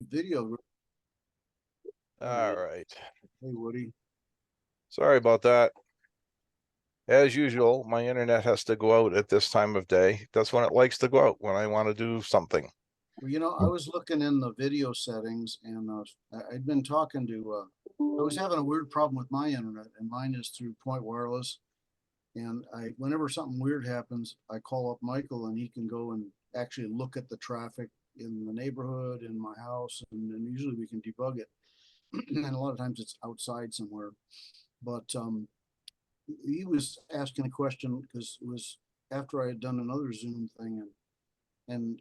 video. All right. Hey, Woody. Sorry about that. As usual, my internet has to go out at this time of day. That's when it likes to go out, when I want to do something. Well, I was looking in the video settings and I'd been talking to, I was having a weird problem with my internet, and mine is through Point Wireless. And whenever something weird happens, I call up Michael and he can go and actually look at the traffic in the neighborhood, in my house, and usually we can debug it. And a lot of times it's outside somewhere. But he was asking a question because it was after I had done another Zoom thing, and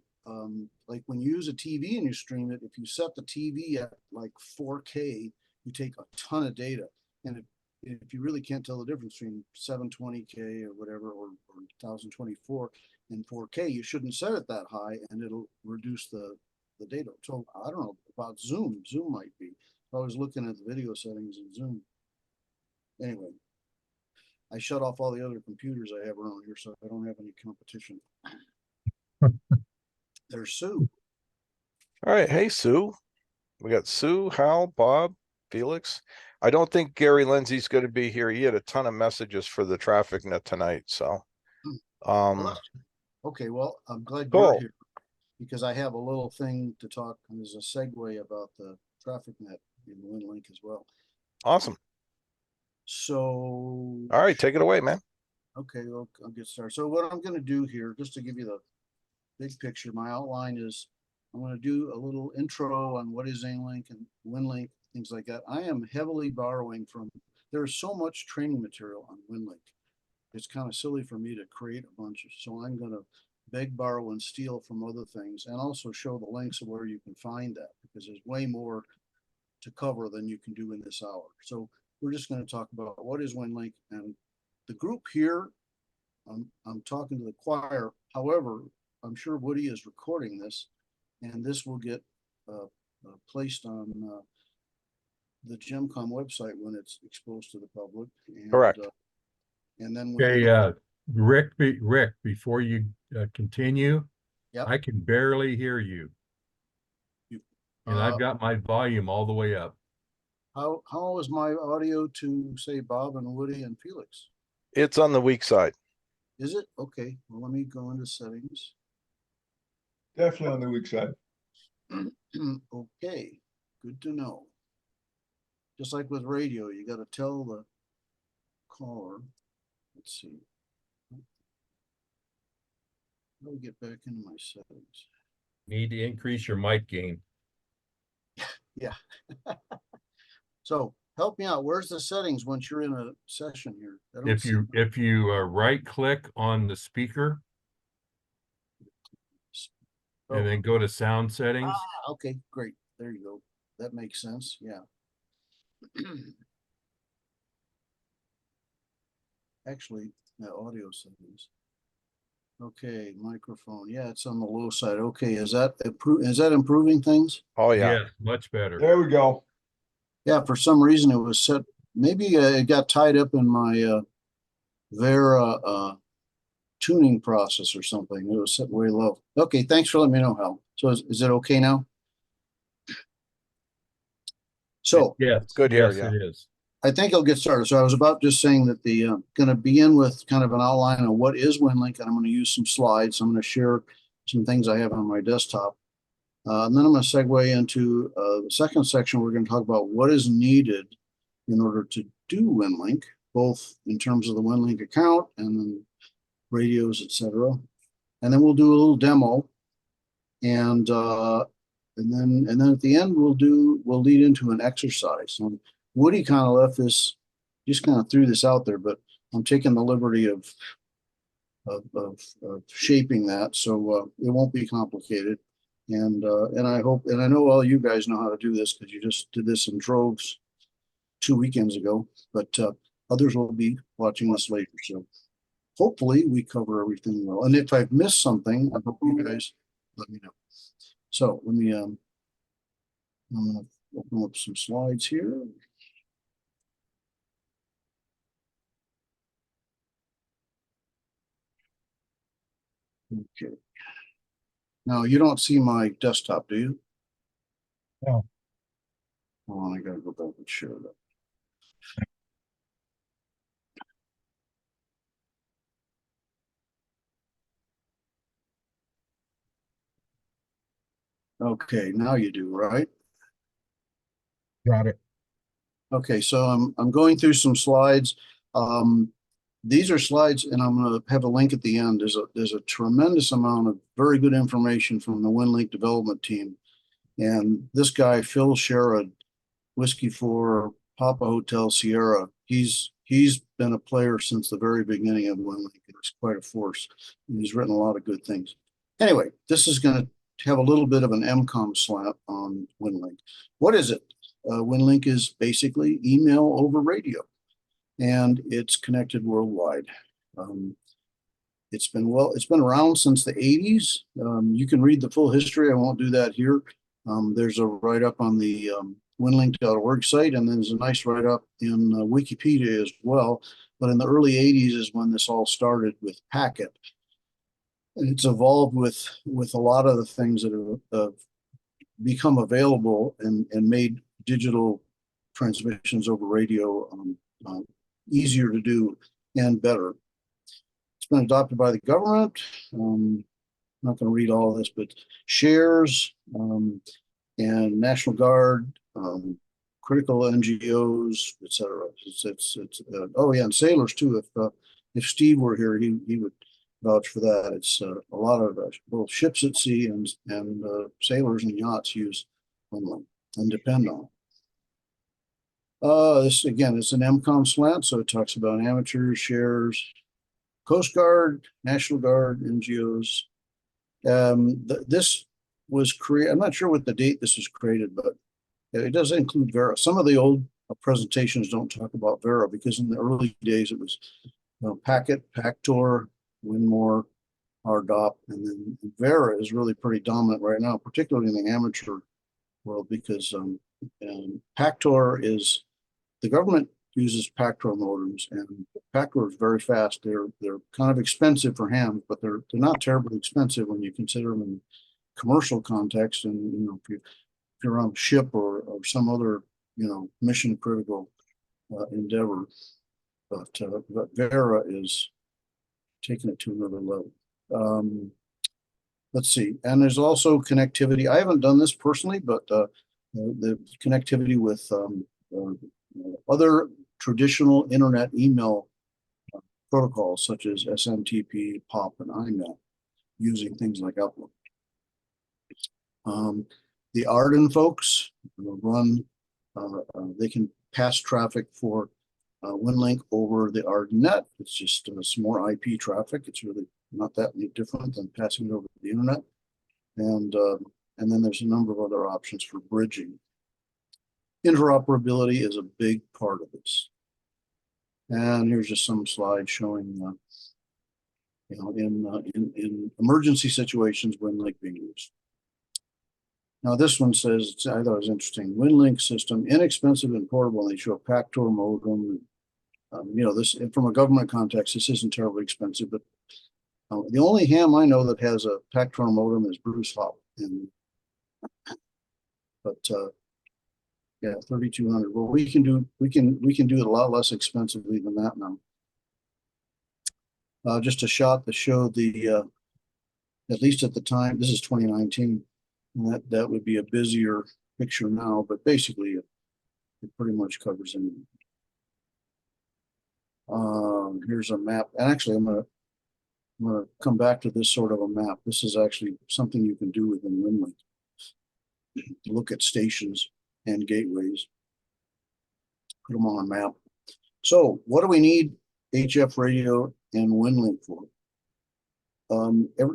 like when you use a TV and you stream it, if you set the TV at like 4K, you take a ton of data, and if you really can't tell the difference between 720K or whatever, or 1024 and 4K, you shouldn't set it that high, and it'll reduce the data. So I don't know about Zoom. Zoom might be. I was looking at the video settings in Zoom. Anyway, I shut off all the other computers I have around here, so I don't have any competition. There's Sue. All right. Hey, Sue. We got Sue, Hal, Bob, Felix. I don't think Gary Lindsay's going to be here. He had a ton of messages for the traffic net tonight. So, Okay, well, I'm glad you're cool. here because I have a little thing to talk as a segue about the traffic net in Winlink as well. Awesome. So, All right, take it away, man. Okay, well, I'll get started. So what I'm going to do here, just to give you the big picture, my outline is I'm going to do a little intro on what is Winlink and Winlink, things like that. I am heavily borrowing from, there's so much training material on Winlink. It's kind of silly for me to create a bunch, so I'm going to beg, borrow, and steal from other things, and also show the links of where you can find that, because there's way more to cover than you can do in this hour. So we're just going to talk about what is Winlink, and the group here, I'm talking to the choir. However, I'm sure Woody is recording this, and this will get placed on the GEMCOM website when it's exposed to the public. And, Correct. And then Okay, Rick, before you continue, yep. I can barely hear you. And I've got my volume all the way up. How is my audio to, say, Bob and Woody and Felix? It's on the weak side. Is it? Okay, well, let me go into settings. Definitely on the weak side. Okay, good to know. Just like with radio, you got to tell the caller. Let's see. Let me get back into my settings. Need to increase your mic gain. Yeah. So help me out. Where's the settings once you're in a session here? If you right click on the speaker and then go to sound settings. Okay, great. There you go. That makes sense. Yeah. Actually, the audio settings. Okay, microphone. Yeah, it's on the low side. Okay, is that improving things? Oh yeah. Yes, much better. There we go. Yeah, for some reason it was set. Maybe it got tied up in my Vera tuning process or something. It was set way low. Okay, thanks for letting me know, Hal. So is it okay now? So yeah, it's good here. Yes, Yeah, it is. I think I'll get started. So I was about just saying that the going to begin with kind of an outline of what is Winlink, and I'm going to use some slides. I'm going to share some things I have on my desktop. And then I'm going to segue into the second section. We're going to talk about what is needed in order to do Winlink, both in terms of the Winlink account and then radios, etc. And then we'll do a little demo, and then at the end we'll lead into an exercise. So Woody kind of left this, just kind of threw this out there, but I'm taking the liberty of shaping that, so it won't be complicated. And I hope, and I know all you guys know how to do this because you just did this in droves 2 weekends ago, but others will be watching this later. So hopefully we cover everything well. And if I've missed something, I hope you guys let me know. So let me, I'm going to open up some slides here. Okay. Now you don't see my desktop, do you? Oh, I gotta go back and share that. Okay, now you do, right? Got it. Okay, so I'm going through some slides. These are slides, and I'm going to have a link at the end. There's a tremendous amount of very good information from the Winlink development team. And this guy, Phil Sherrod, Whiskey 4 Papa Hotel Sierra, he's been a player since the very beginning of Winlink. It's quite a force. And he's written a lot of good things. Anyway, this is going to have a little bit of an MCOM slant on Winlink. What is it? Winlink is basically email over radio, and it's connected worldwide. It's been around since the 80s. You can read the full history. I won't do that here. There's a write-up on the winlink.org site, and there's a nice write-up in Wikipedia as well. But in the early 80s is when this all started with Packet. And it's evolved with a lot of the things that have become available and made digital transmissions over radio easier to do and better. It's been adopted by the government. I'm not going to read all of this, but shares and National Guard, critical NGOs, etc. Oh yeah, and sailors too. If Steve were here, he would vouch for that. It's a lot of both ships at sea and sailors and yachts use Winlink and depend on it. This again is an MCOM slant, so it talks about amateurs, shares, Coast Guard, National Guard, NGOs. This was created. I'm not sure what the date this was created, but it does include Vera. Some of the old presentations don't talk about Vera because in the early days it was Packet, Pactor, Winmore, RDOP, and then Vera is really pretty dominant right now, particularly in the amateur world, because Pactor is, the government uses Pactor modems, and Pactor is very fast. They're kind of expensive for hams, but they're not terribly expensive when you consider them in commercial context. And if you're on a ship or some other mission critical endeavor, but Vera is taking it to another level. Let's see, and there's also connectivity. I haven't done this personally, but the connectivity with other traditional internet email protocols such as SMTP, POP, and IMAIL, using things like Outlook. The Arden folks run, they can pass traffic for Winlink over the Arden net. It's just some more IP traffic. It's really not that different than passing it over the internet. And then there's a number of other options for bridging. Interoperability is a big part of this. And here's just some slides showing, in emergency situations, Winlink being used. Now this one says, I thought it was interesting, Winlink system, inexpensive and portable, and they show a Pactor modem. This from a government context, this isn't terribly expensive, but the only ham I know that has a Pactor modem is Bruce Hop. Yeah, 3,200. Well, we can do it a lot less expensively than that now. Just a shot to show the at least at the time, this is 2019, and that would be a busier picture now, but basically it pretty much covers anything. Here's a map, and actually I'm gonna come back to this sort of a map. This is actually something you can do within Winlink. Look at stations and gateways, put them on a map. So what do we need HF radio and Winlink for?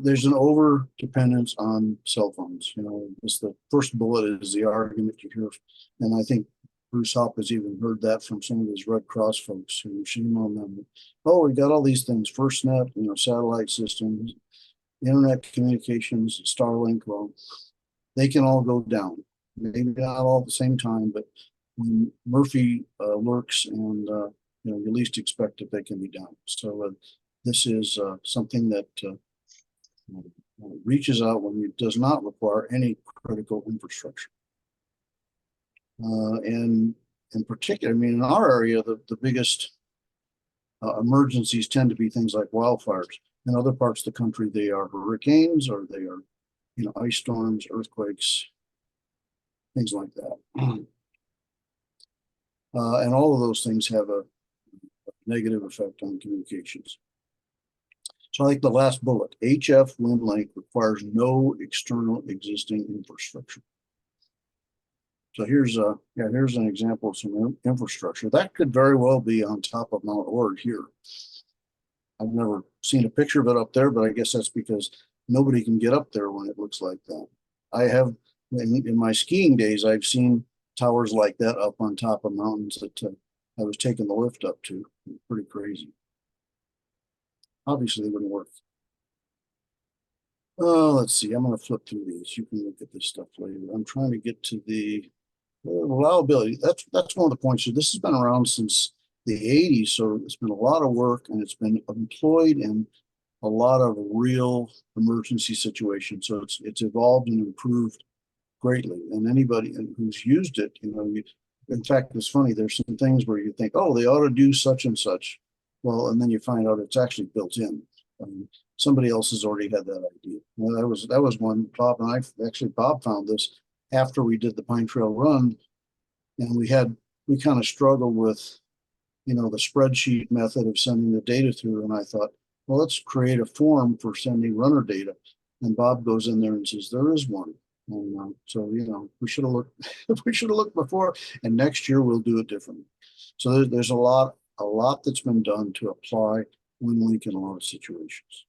There's an over dependence on cell phones. It's the first bullet is the argument you hear, and I think Bruce Hop has even heard that from some of his Red Cross folks who shame on them. Oh, we got all these things, FirstNet, satellite systems, internet communications, Starlink. Well, they can all go down. Maybe not all at the same time, but when Murphy lurks and you least expect it, they can be down. So this is something that reaches out when it does not require any critical infrastructure. And in particular, I mean, in our area, the biggest emergencies tend to be things like wildfires. In other parts of the country, they are hurricanes or they are, ice storms, earthquakes, things like that. And all of those things have a negative effect on communications. So I like the last bullet. HF Winlink requires no external existing infrastructure. So here's an example of some infrastructure that could very well be on top of Mount Ord here. I've never seen a picture of it up there, but I guess that's because nobody can get up there when it looks like that. I have, in my skiing days, I've seen towers like that up on top of mountains that I was taking the lift up to. Pretty crazy. Obviously, it wouldn't work. Let's see. I'm going to flip through these. You can look at this stuff later. I'm trying to get to the reliability. That's one of the points. So this has been around since the 80s, so it's been a lot of work, and it's been employed in a lot of real emergency situations. So it's evolved and improved greatly. And anybody who's used it, in fact, it's funny. There's some things where you think, oh, they ought to do such and such. Well, and then you find out it's actually built in. Somebody else has already had that idea. Well, that was one. Bob and I Bob found this after we did the Pine Trail Run, and we kind of struggled with, the spreadsheet method of sending the data through. And I thought, well, let's create a form for sending runner data. And Bob goes in there and says, there is one. And so, we should have looked before, and next year we'll do it differently. So there's a lot that's been done to apply Winlink in a lot of situations.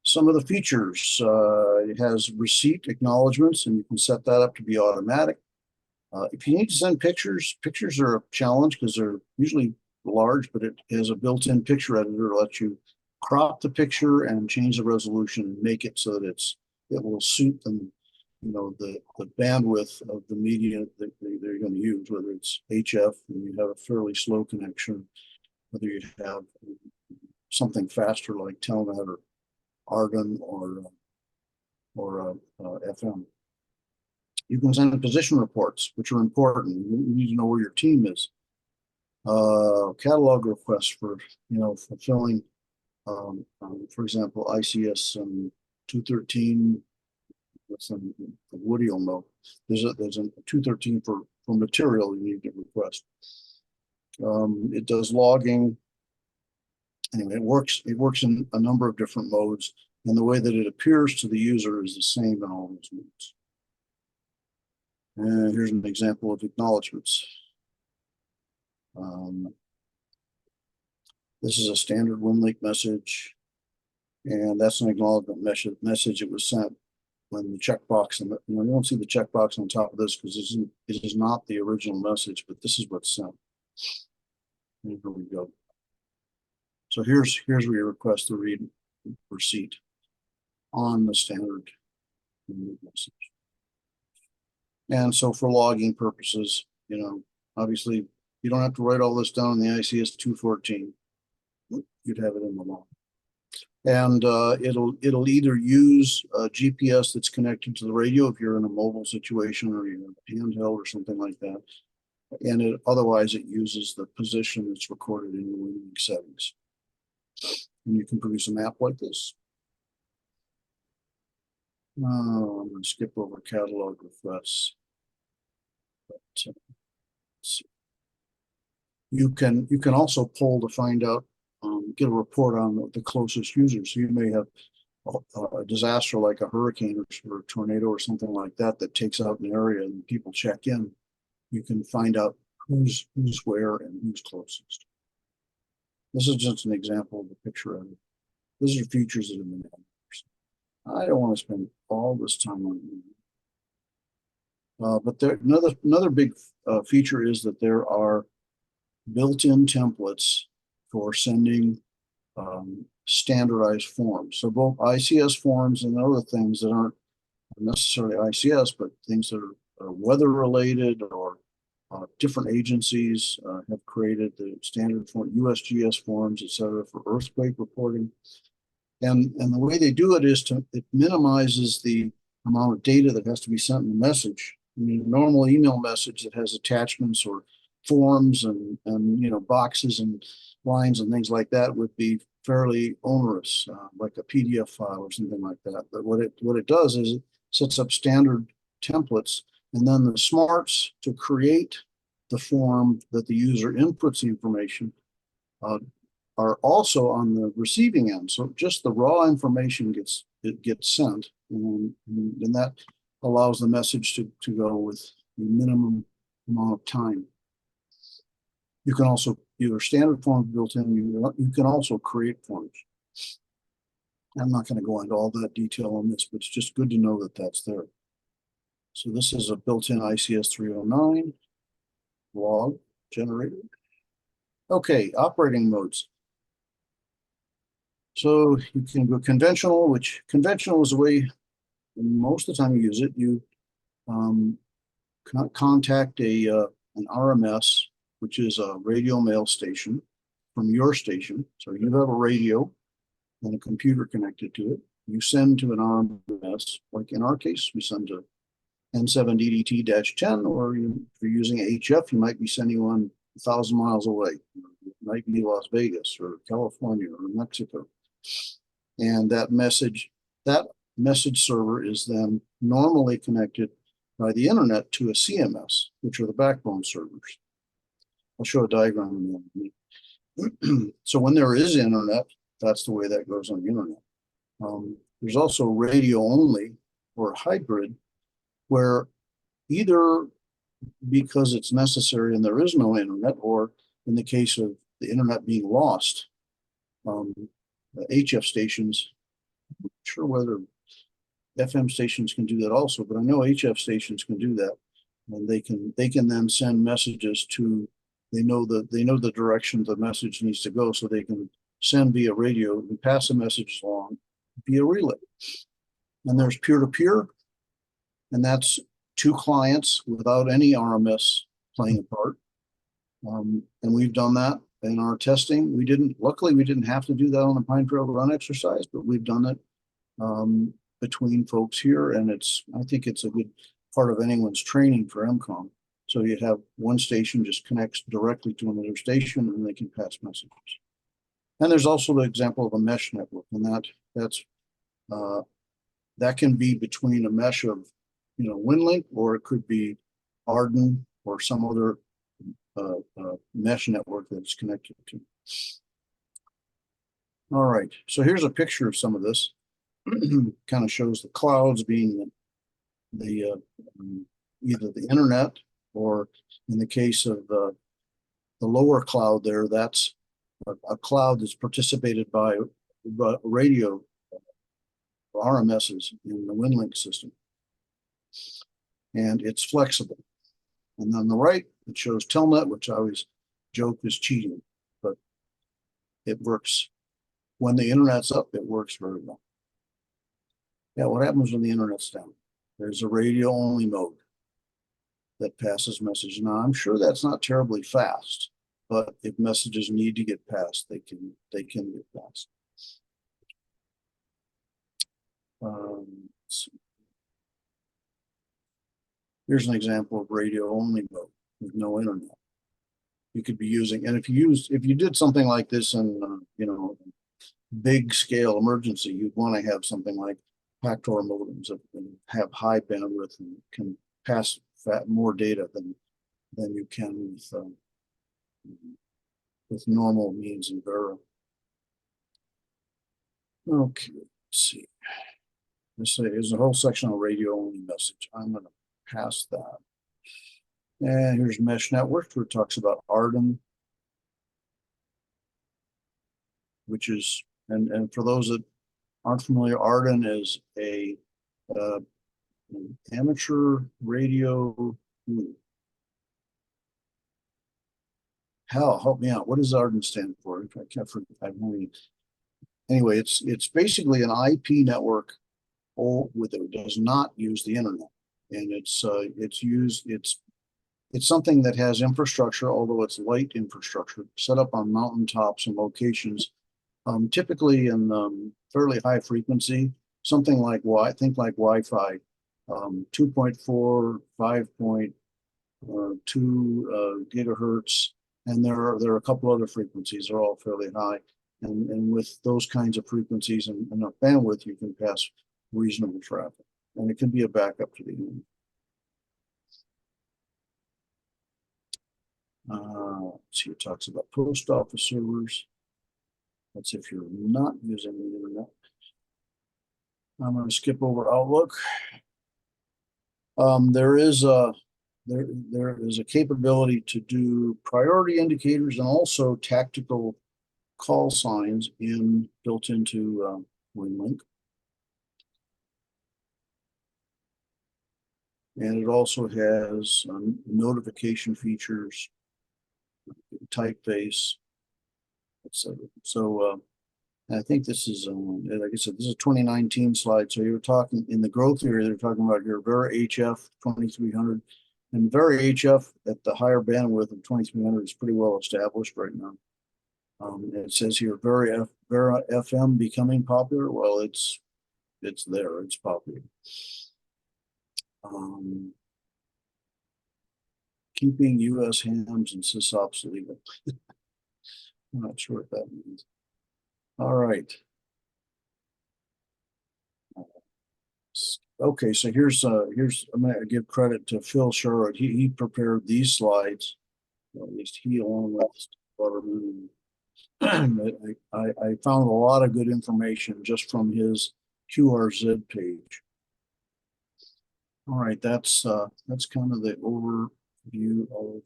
Some of the features, it has receipt acknowledgements, and you can set that up to be automatic. If you need to send pictures are a challenge because they're usually large, but it has a built-in picture editor that lets you crop the picture and change the resolution and make it so that it will suit them, the bandwidth of the media that they're going to use, whether it's HF and you have a fairly slow connection, whether you have something faster like Telnet or Argon or FM. You can send position reports, which are important. You need to know where your team is. Catalog requests for fulfilling, for example, ICS 213. Woody will know. There's a 213 for material you need to request. It does logging. Anyway, it works in a number of different modes, and the way that it appears to the user is the same in all those modes. And here's an example of acknowledgements. This is a standard Winlink message, and that's an acknowledgement message. It was sent when the checkbox, and you don't see the checkbox on top of this because it is not the original message, but this is what's sent. And here we go. So here's where you request the read receipt on the standard message. And so for logging purposes, obviously you don't have to write all this down in the ICS 214. You'd have it in the log. And it'll either use a GPS that's connected to the radio if you're in a mobile situation or you're handheld or something like that. And otherwise it uses the position that's recorded in the Winlink settings. And you can produce a map like this. I'm going to skip over catalog requests. But, you can also poll to find out, get a report on the closest users. So you may have a disaster like a hurricane or a tornado or something like that takes out an area and people check in. You can find out who's where and who's closest. This is just an example of the picture of it. These are features that have been added. I don't want to spend all this time on it. But another big feature is that there are built-in templates for sending standardized forms. So both ICS forms and other things that aren't necessarily ICS, but things that are weather related or different agencies have created the standard form, USGS forms, etc., for earthquake reporting. And the way they do it is it minimizes the amount of data that has to be sent in the message. I mean, a normal email message that has attachments or forms and boxes and lines and things like that would be fairly onerous, like a PDF file or something like that. But what it does is it sets up standard templates, and then the smarts to create the form that the user inputs the information are also on the receiving end. So just the raw information gets sent, and that allows the message to go with the minimum amount of time. You can also, either standard forms built in, you can also create forms. I'm not going to go into all that detail on this, but it's just good to know that that's there. So this is a built-in ICS 309 log generator. Okay, operating modes. So you can go conventional, which conventional is the way most of the time you use it. You contact an RMS, which is a radio mail station from your station. So you have a radio and a computer connected to it. You send to an RMS, like in our case, we send to N7DDT-10, or if you're using HF, you might be sending one 1,000 miles away. It might be Las Vegas or California or Mexico. And that message server is then normally connected by the internet to a CMS, which are the backbone servers. I'll show a diagram in a minute. So when there is internet, that's the way that goes on the internet. There's also radio only or hybrid, where either because it's necessary and there is no internet, or in the case of the internet being lost, the HF stations, I'm not sure whether FM stations can do that also, but I know HF stations can do that, and they can then send messages to, they know the direction the message needs to go, so they can send via radio and pass the message along via relay. And there's peer-to-peer, and that's two clients without any RMS playing a part. And we've done that in our testing. Luckily we didn't have to do that on the Pine Trail Run exercise, but we've done it between folks here, and I think it's a good part of anyone's training for MCOM. So you have one station just connects directly to another station, and they can pass messages. And there's also the example of a mesh network, and that can be between a mesh of Winlink, or it could be Arden or some other mesh network that it's connected to. All right, so here's a picture of some of this. Kind of shows the clouds being the either the internet, or in the case of the lower cloud there, that's a cloud that's participated by radio RMSs in the Winlink system. And it's flexible. And on the right, it shows Telnet, which I always joke is cheating, but it works. When the internet's up, it works very well. Yeah, what happens when the internet's down? There's a radio only mode that passes messages. Now, I'm sure that's not terribly fast, but if messages need to get passed, they can get passed. Here's an example of radio only mode with no internet. You could be using, and if you did something like this in big scale emergency, you'd want to have something like Pactor modems that have high bandwidth and can pass more data than you can with normal means in Vera. Okay, let's see. There's a whole section on radio only message. I'm going to pass that. And here's mesh network, where it talks about Arden, which is, and for those that aren't familiar, Arden is an amateur radio. Hell, help me out. What does Arden stand for? I can't forget. Anyway, it's basically an IP network, with it does not use the internet, and it's something that has infrastructure, although it's light infrastructure set up on mountaintops and locations typically in fairly high frequency, something like think like Wi-Fi, 2.4, 5.2 gigahertz, and there are a couple other frequencies. They're all fairly high, and with those kinds of frequencies and enough bandwidth, you can pass reasonable traffic, and it can be a backup to the internet. Let's see, it talks about post office servers. That's if you're not using the internet. I'm going to skip over Outlook. There is a capability to do priority indicators and also tactical call signs built into Winlink. And it also has notification features, typeface, etc. So I think this is, like I said, this is a 2019 slide. So you're talking in the growth area, they're talking about your Vera HF 2300. And Vera HF at the higher bandwidth of 2300 is pretty well established right now. It says here Vera FM becoming popular. Well, it's there, it's popular. Keeping US hams and sysops legal. I'm not sure what that means. All right. Okay, so here's I'm gonna give credit to Phil Sherwood. He prepared these slides, or at least he along with Butterman. I found a lot of good information just from his QRZ page. All right, that's kind of the overview of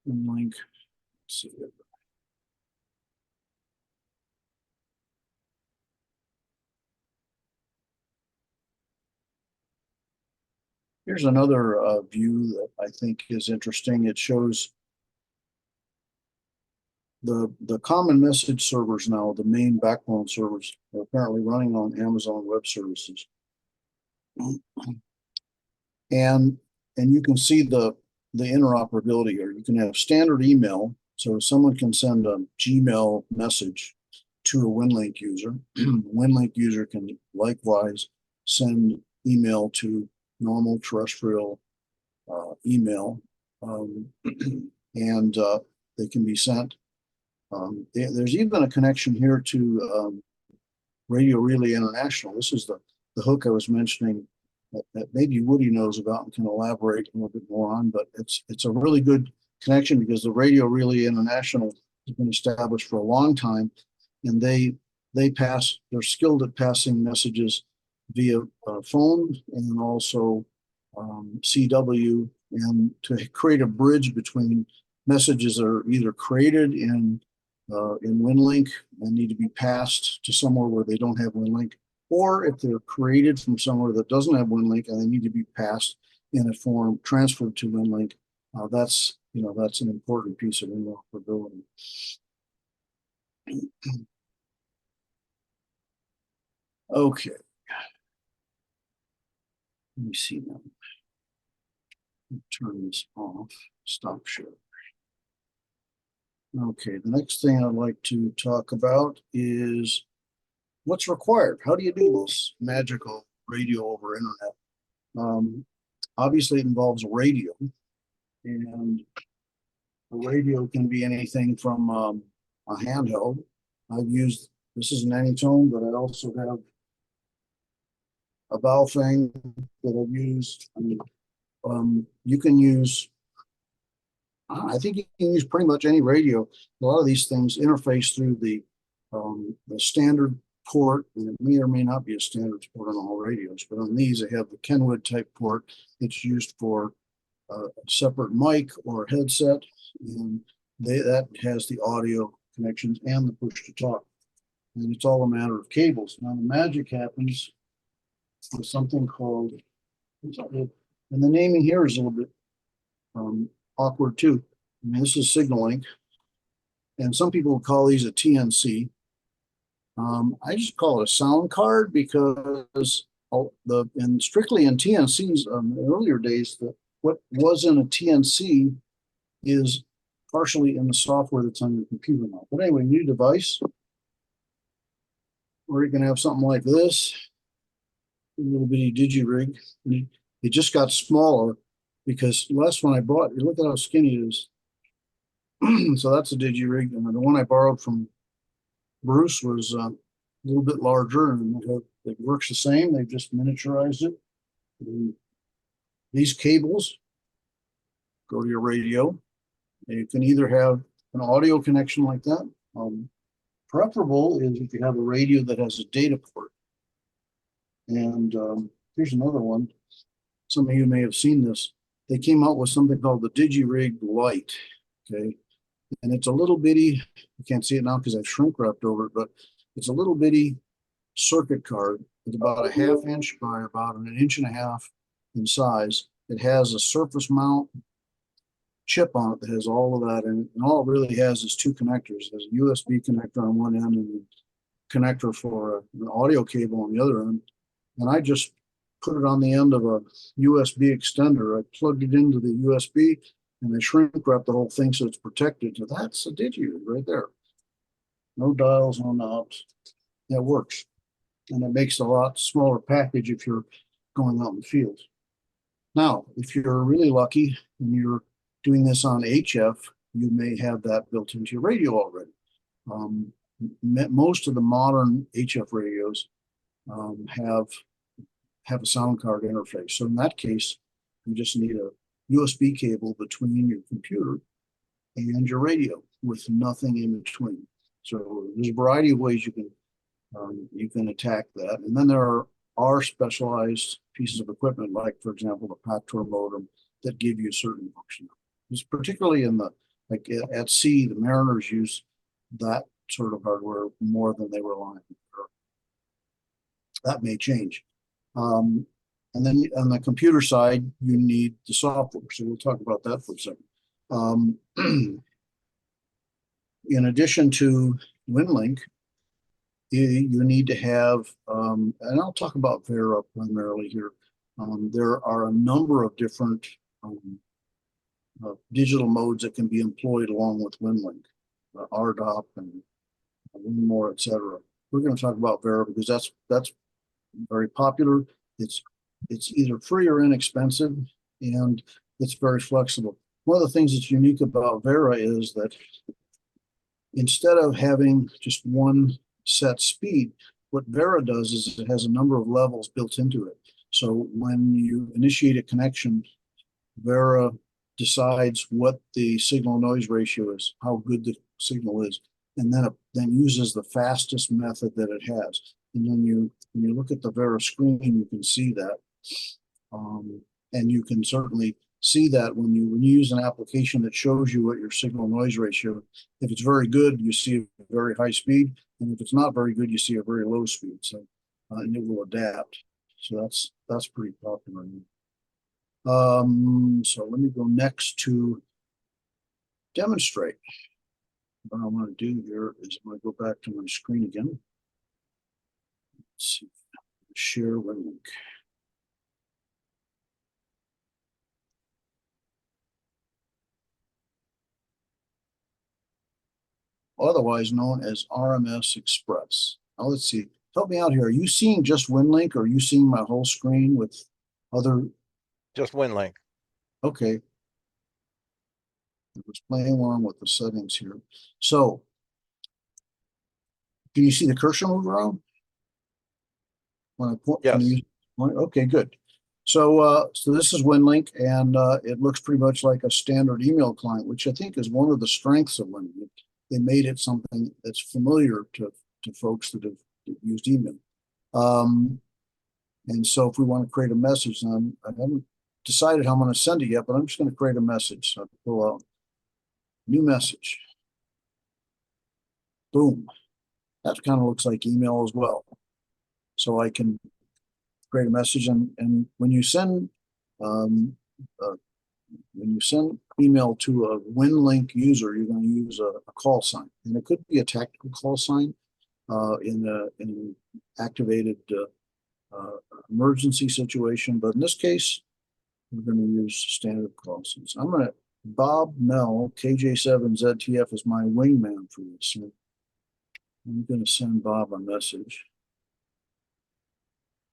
Winlink. Let's see. Here's another view that I think is interesting. It shows the common message servers now, the main backbone servers, are apparently running on Amazon Web Services. And you can see the interoperability here. You can have standard email, so someone can send a Gmail message to a Winlink user. Winlink user can likewise send email to normal terrestrial email, and they can be sent. There's even a connection here to Radio Relay International. This is the hook I was mentioning that maybe Woody knows about and can elaborate a little bit more on, but it's a really good connection because the Radio Relay International has been established for a long time, and they're skilled at passing messages via phone and also CW, and to create a bridge between messages that are either created in Winlink and need to be passed to somewhere where they don't have Winlink, or if they're created from somewhere that doesn't have Winlink and they need to be passed in a form transferred to Winlink. That's an important piece of interoperability. Okay. Let me see now. Turn this off. Stop share. Okay, the next thing I'd like to talk about is what's required. How do you do this magical radio over internet? Obviously, it involves a radio, and a radio can be anything from a handheld. This is an Anytone, but I also have a Baofeng that I've used. You can use, I think you can use pretty much any radio. A lot of these things interface through the standard port, and it may or may not be a standard port on all radios, but on these I have the Kenwood type port that's used for a separate mic or headset, and that has the audio connections and the push to talk, and it's all a matter of cables. Now the magic happens with something called, and the naming here is a little bit awkward too. I mean, this is SignalLink, and some people call these a TNC. I just call it a sound card because strictly in TNCs, in the earlier days, what was in a TNC is partially in the software that's on your computer now. But anyway, you need a device, or you can have something like this, a little bitty digi-rig. And it just got smaller because last one I bought, look at how skinny it is. So that's a digi-rig, and the one I borrowed from Bruce was a little bit larger, and it works the same. They've just miniaturized it. And these cables go to your radio. And you can either have an audio connection like that. Preferable is if you have a radio that has a data port. And here's another one. Some of you may have seen this. They came out with something called the DigiRig Lite. Okay. And it's a little bitty, you can't see it now because I've shrink wrapped over it, but it's a little bitty circuit card. It's about a 1/2 inch by about an 1.5 inches in size. It has a surface mount chip on it that has all of that in it. And all it really has is 2 connectors. There's a USB connector on one end and a connector for an audio cable on the other end. And I just put it on the end of a USB extender. I plugged it into the USB and I shrink wrap the whole thing so it's protected. So that's a digi right there. No dials, no knobs. That works. And it makes a lot smaller package if you're going out in the field. Now, if you're really lucky and you're doing this on HF, you may have that built into your radio already. Most of the modern HF radios have a sound card interface. So in that case, you just need a USB cable between your computer and your radio with nothing in between. So there's a variety of ways you can attack that. And then there are specialized pieces of equipment, like for example, the Pactor modem, that give you certain functionality. It's particularly in like at sea, the mariners use that sort of hardware more than they rely on. That may change. And then on the computer side, you need the software. So we'll talk about that for a second. In addition to Winlink, you need to have, and I'll talk about Vera primarily here. There are a number of different digital modes that can be employed along with Winlink, RDOP and more, etc. We're going to talk about Vera because that's very popular. It's either free or inexpensive, and it's very flexible. One of the things that's unique about Vera is that instead of having just one set speed, what Vera does is it has a number of levels built into it. So when you initiate a connection, Vera decides what the signal noise ratio is, how good the signal is, and then uses the fastest method that it has. And then when you look at the Vera screen, you can see that. And you can certainly see that when you use an application that shows you what your signal noise ratio, if it's very good, you see a very high speed. And if it's not very good, you see a very low speed. So, and it will adapt. So that's pretty popular. So let me go next to demonstrate. What I want to do here is I'm going to go back to my screen again. Let's see, share Winlink. Otherwise known as RMS Express. Now let's see. Help me out here. Are you seeing just Winlink, or are you seeing my whole screen with other? Just Winlink. Okay. I was playing along with the settings here. So, can you see the cursor move around? When I point, Yes. Okay, good. So, so this is Winlink, and it looks pretty much like a standard email client, which I think is one of the strengths of Winlink. They made it something that's familiar to folks that have used email. And so if we want to create a message, I haven't decided how I'm going to send it yet, but I'm just going to create a message. So I pull out new message. Boom. That kind of looks like email as well. So I can create a message, and when you send email to a Winlink user, you're going to use a call sign, and it could be a tactical call sign in an activated emergency situation. But in this case, we're going to use standard call signs. I'm going to Bob Mel, KJ7ZTF is my wingman for this. So I'm going to send Bob a message.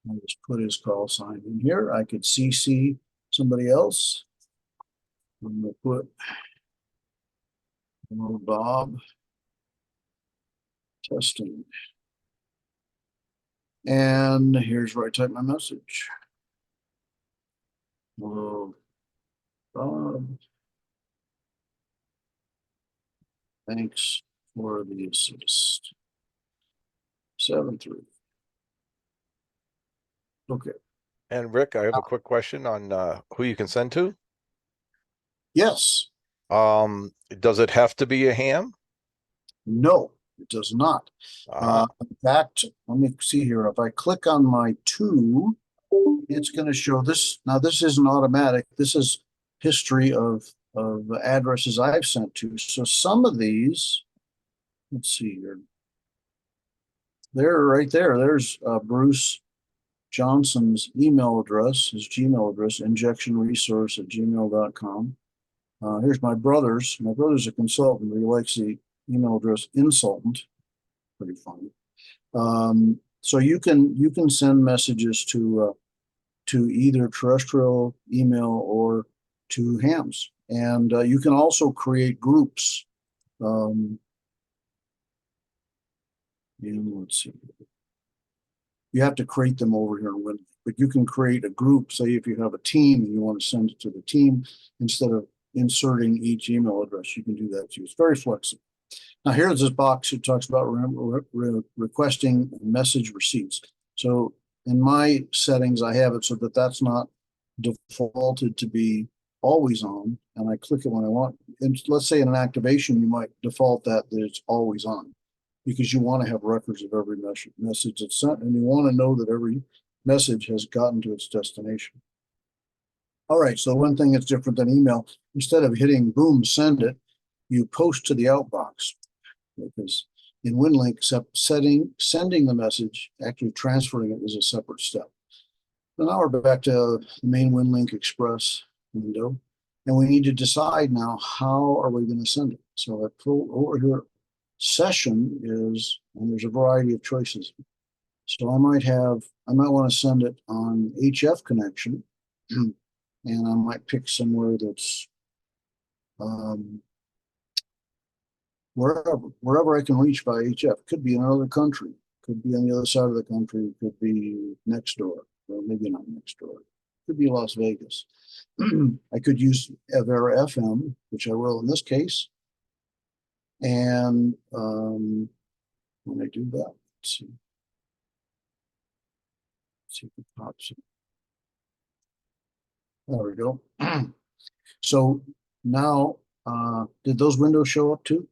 I'll just put his call sign in here. I could CC somebody else. I'm going to put hello, Bob testing. And here's where I type my message. Hello, Bob. Thanks for the assist. 7-3. Okay. And Rick, I have a quick question on who you can send to. Yes. Does it have to be a ham? No, it does not. In fact, let me see here. If I click on my 2, it's going to show this. Now, this isn't automatic. This is history of addresses I've sent to. So some of these, let's see here. They're right there. There's Bruce Johnson's email address, his Gmail address, injectionresource@gmail.com. Here's my brother's. My brother's a consultant. He likes the email address insultant. Pretty funny. So you can send messages to either terrestrial email or to hams, and you can also create groups. And let's see. You have to create them over here in Winlink, but you can create a group. Say if you have a team and you want to send it to the team instead of inserting each email address, you can do that too. It's very flexible. Now here's this box that talks about requesting message receipts. So in my settings, I have it so that that's not defaulted to be always on, and I click it when I want. And let's say in an activation, you might default that it's always on, because you want to have records of every message that's sent, and you want to know that every message has gotten to its destination. All right, so one thing that's different than email, instead of hitting boom, send it, you post to the outbox. Because in Winlink, sending the message, actually transferring it is a separate step. So now we're back to the main Winlink Express window, and we need to decide now how are we going to send it. So I pull over here. Session is, and there's a variety of choices. So I might want to send it on HF connection, and I might pick somewhere that's wherever I can reach by HF. Could be in another country, could be on the other side of the country, could be next door, or maybe not next door. Could be Las Vegas. I could use Avera FM, which I will in this case. And when I do that, let's see if it pops up. There we go. So now, did those windows show up too?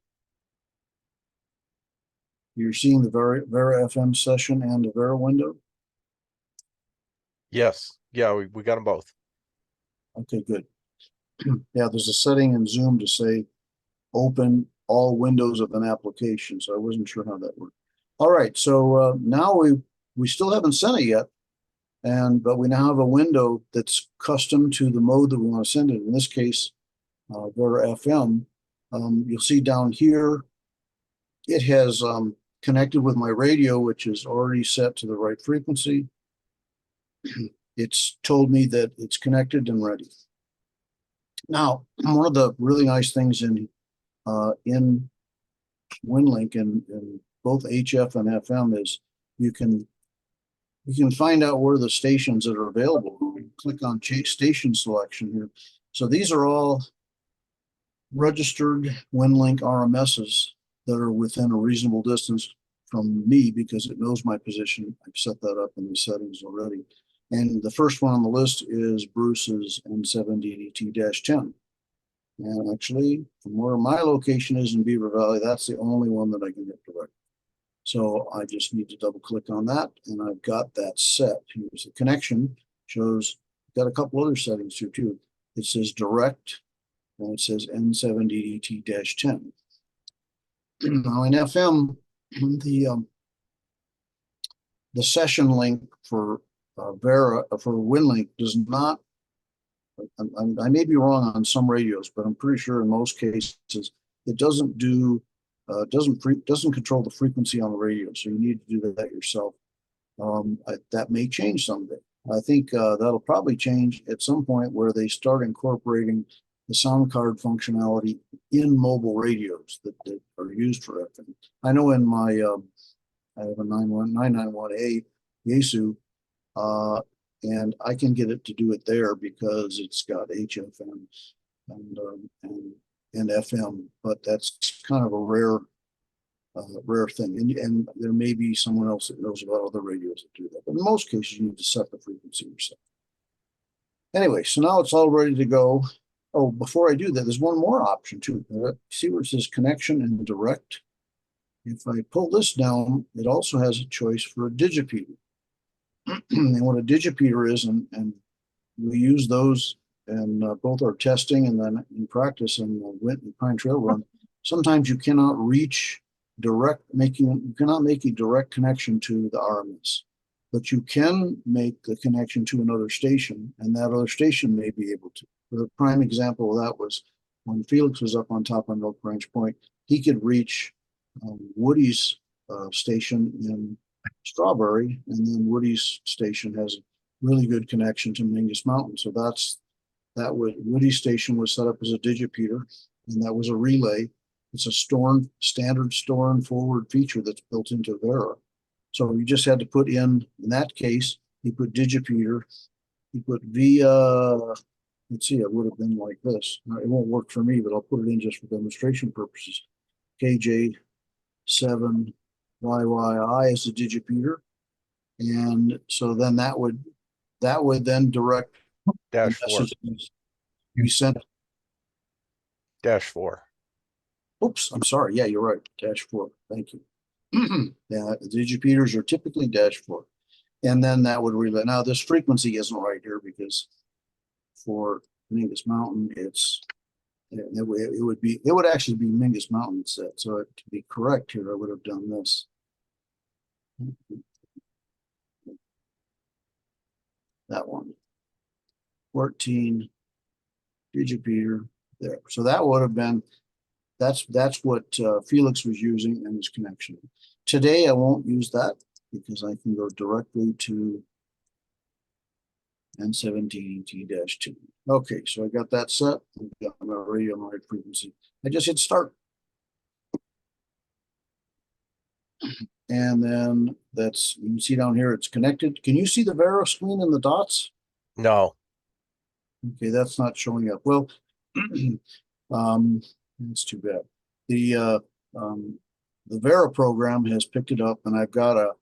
You're seeing the Vera FM session and the Vera window? Yes. Yeah, we got them both. Okay, good. Yeah, there's a setting in Zoom to say open all windows of an application, so I wasn't sure how that worked. All right, so now we still haven't sent it yet, but we now have a window that's custom to the mode that we want to send it. In this case, Vera FM. You'll see down here, it has connected with my radio, which is already set to the right frequency. It's told me that it's connected and ready. Now, one of the really nice things in Winlink and both HF and FM is you can find out where the stations that are available. You can click on station selection here. So these are all registered Winlink RMSs that are within a reasonable distance from me because it knows my position. I've set that up in the settings already. And the first one on the list is Bruce's N7DDT-10. And actually, from where my location is in Beaver Valley, that's the only one that I can get direct. So I just need to double click on that, and I've got that set. Here's the connection, shows, got a couple other settings here too. It says direct, and it says N7DDT-10. Now in FM, the session link for Vera for Winlink does not I may be wrong on some radios, but I'm pretty sure in most cases it doesn't do doesn't control the frequency on the radio, so you need to do that yourself. That may change someday. I think that'll probably change at some point where they start incorporating the sound card functionality in mobile radios that are used for FM. I know in my I have a 991A Yaesu, and I can get it to do it there because it's got HFM and FM, but that's kind of a rare thing. And there may be someone else that knows about other radios that do that. But in most cases, you need to set the frequency yourself. Anyway, so now it's all ready to go. Oh, before I do that, there's one more option too. See where it says connection and direct? If I pull this down, it also has a choice for a digipeater. And what a digipeater is, and we use those in both our testing and then in practice in the Winton Pine Trail Run. Sometimes you cannot reach you cannot make a direct connection to the RMS, but you can make the connection to another station, and that other station may be able to. The prime example of that was when Felix was up on top on Oak Branch Point. He could reach Woody's station in Strawberry, and then Woody's station has a really good connection to Mingus Mountain. So Woody's station was set up as a digipeater, and that was a relay. It's a standard store and forward feature that's built into Vera. So you just had to put in that case, he put digipeater, he put via, let's see, it would have been like this. Now, it won't work for me, but I'll put it in just for demonstration purposes. KJ7YYI is a digipeater. And so then that would then direct -4. You sent. -4. Oops, I'm sorry. Yeah, you're right. -4. Thank you. Yeah, the digipeaters are typically -4. And then that would relay. Now, this frequency isn't right here because for Mingus Mountain, it would actually be Mingus Mountain set. So to be correct here, I would have done this. That one. 14 digipeater there. So that would have been, that's what Felix was using in his connection. Today I won't use that because I can go directly to N17T-2. Okay, so I got that set. I've got my radio on my frequency. I just hit start. And then you can see down here, it's connected. Can you see the Vero screen and the dots? No. Okay, that's not showing up. Well, it's too bad. The Vera program has picked it up, and I've got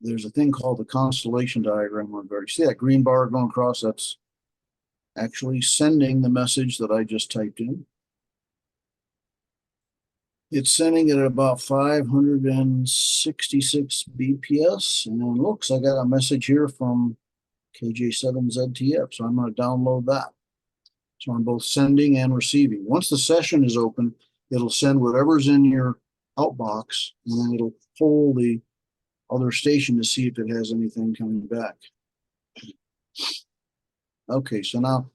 there's a thing called the constellation diagram on Vera. See that green bar going across? That's actually sending the message that I just typed in. It's sending it at about 566 BPS, and then looks, I got a message here from KJ7ZTF, so I'm going to download that. So I'm both sending and receiving. Once the session is open, it'll send whatever's in your outbox, and then it'll pull the other station to see if it has anything coming back. Okay, so now,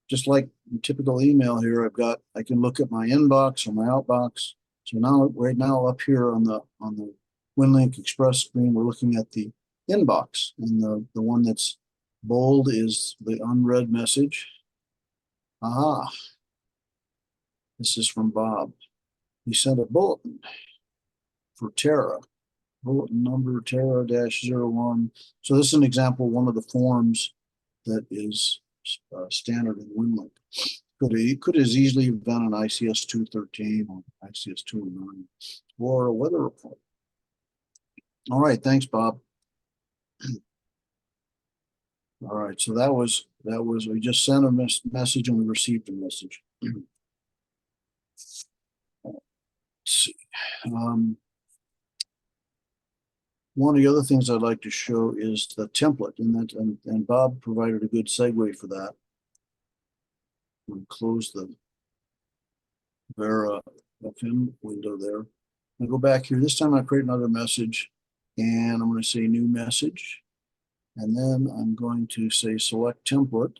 just like typical email here, I can look at my inbox or my outbox. So now, right now, up here on the Winlink Express screen, we're looking at the inbox, and the one that's bold is the unread message. Aha. This is from Bob. He sent a bulletin for Terra. Bulletin number Terra-01. So this is an example, one of the forms that is standard in Winlink. Could as easily have been an ICS 213 or ICS 209 or a weather report. All right, thanks, Bob. All right, so that was we just sent a message and we received a message. Let's see. One of the other things I'd like to show is the template, and Bob provided a good segue for that. I'm close the Vera FM window there. I go back here. This time I create another message, and I'm going to say new message. And then I'm going to say select template.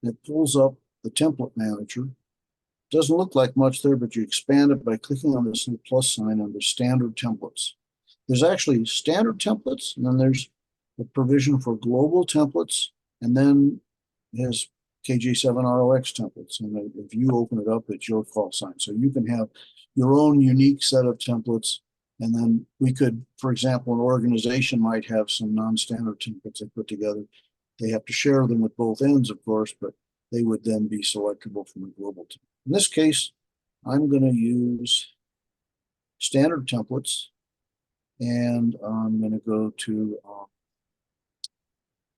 It pulls up the template manager. Doesn't look like much there, but you expand it by clicking on this little plus sign under standard templates. There's actually standard templates, and then there's the provision for global templates, and then it has KJ7ROX templates. And if you open it up, it's your call sign. So you can have your own unique set of templates. And then we could, for example, an organization might have some non-standard templates they put together. They have to share them with both ends, of course, but they would then be selectable from the global template. In this case, I'm going to use standard templates, and I'm going to go to,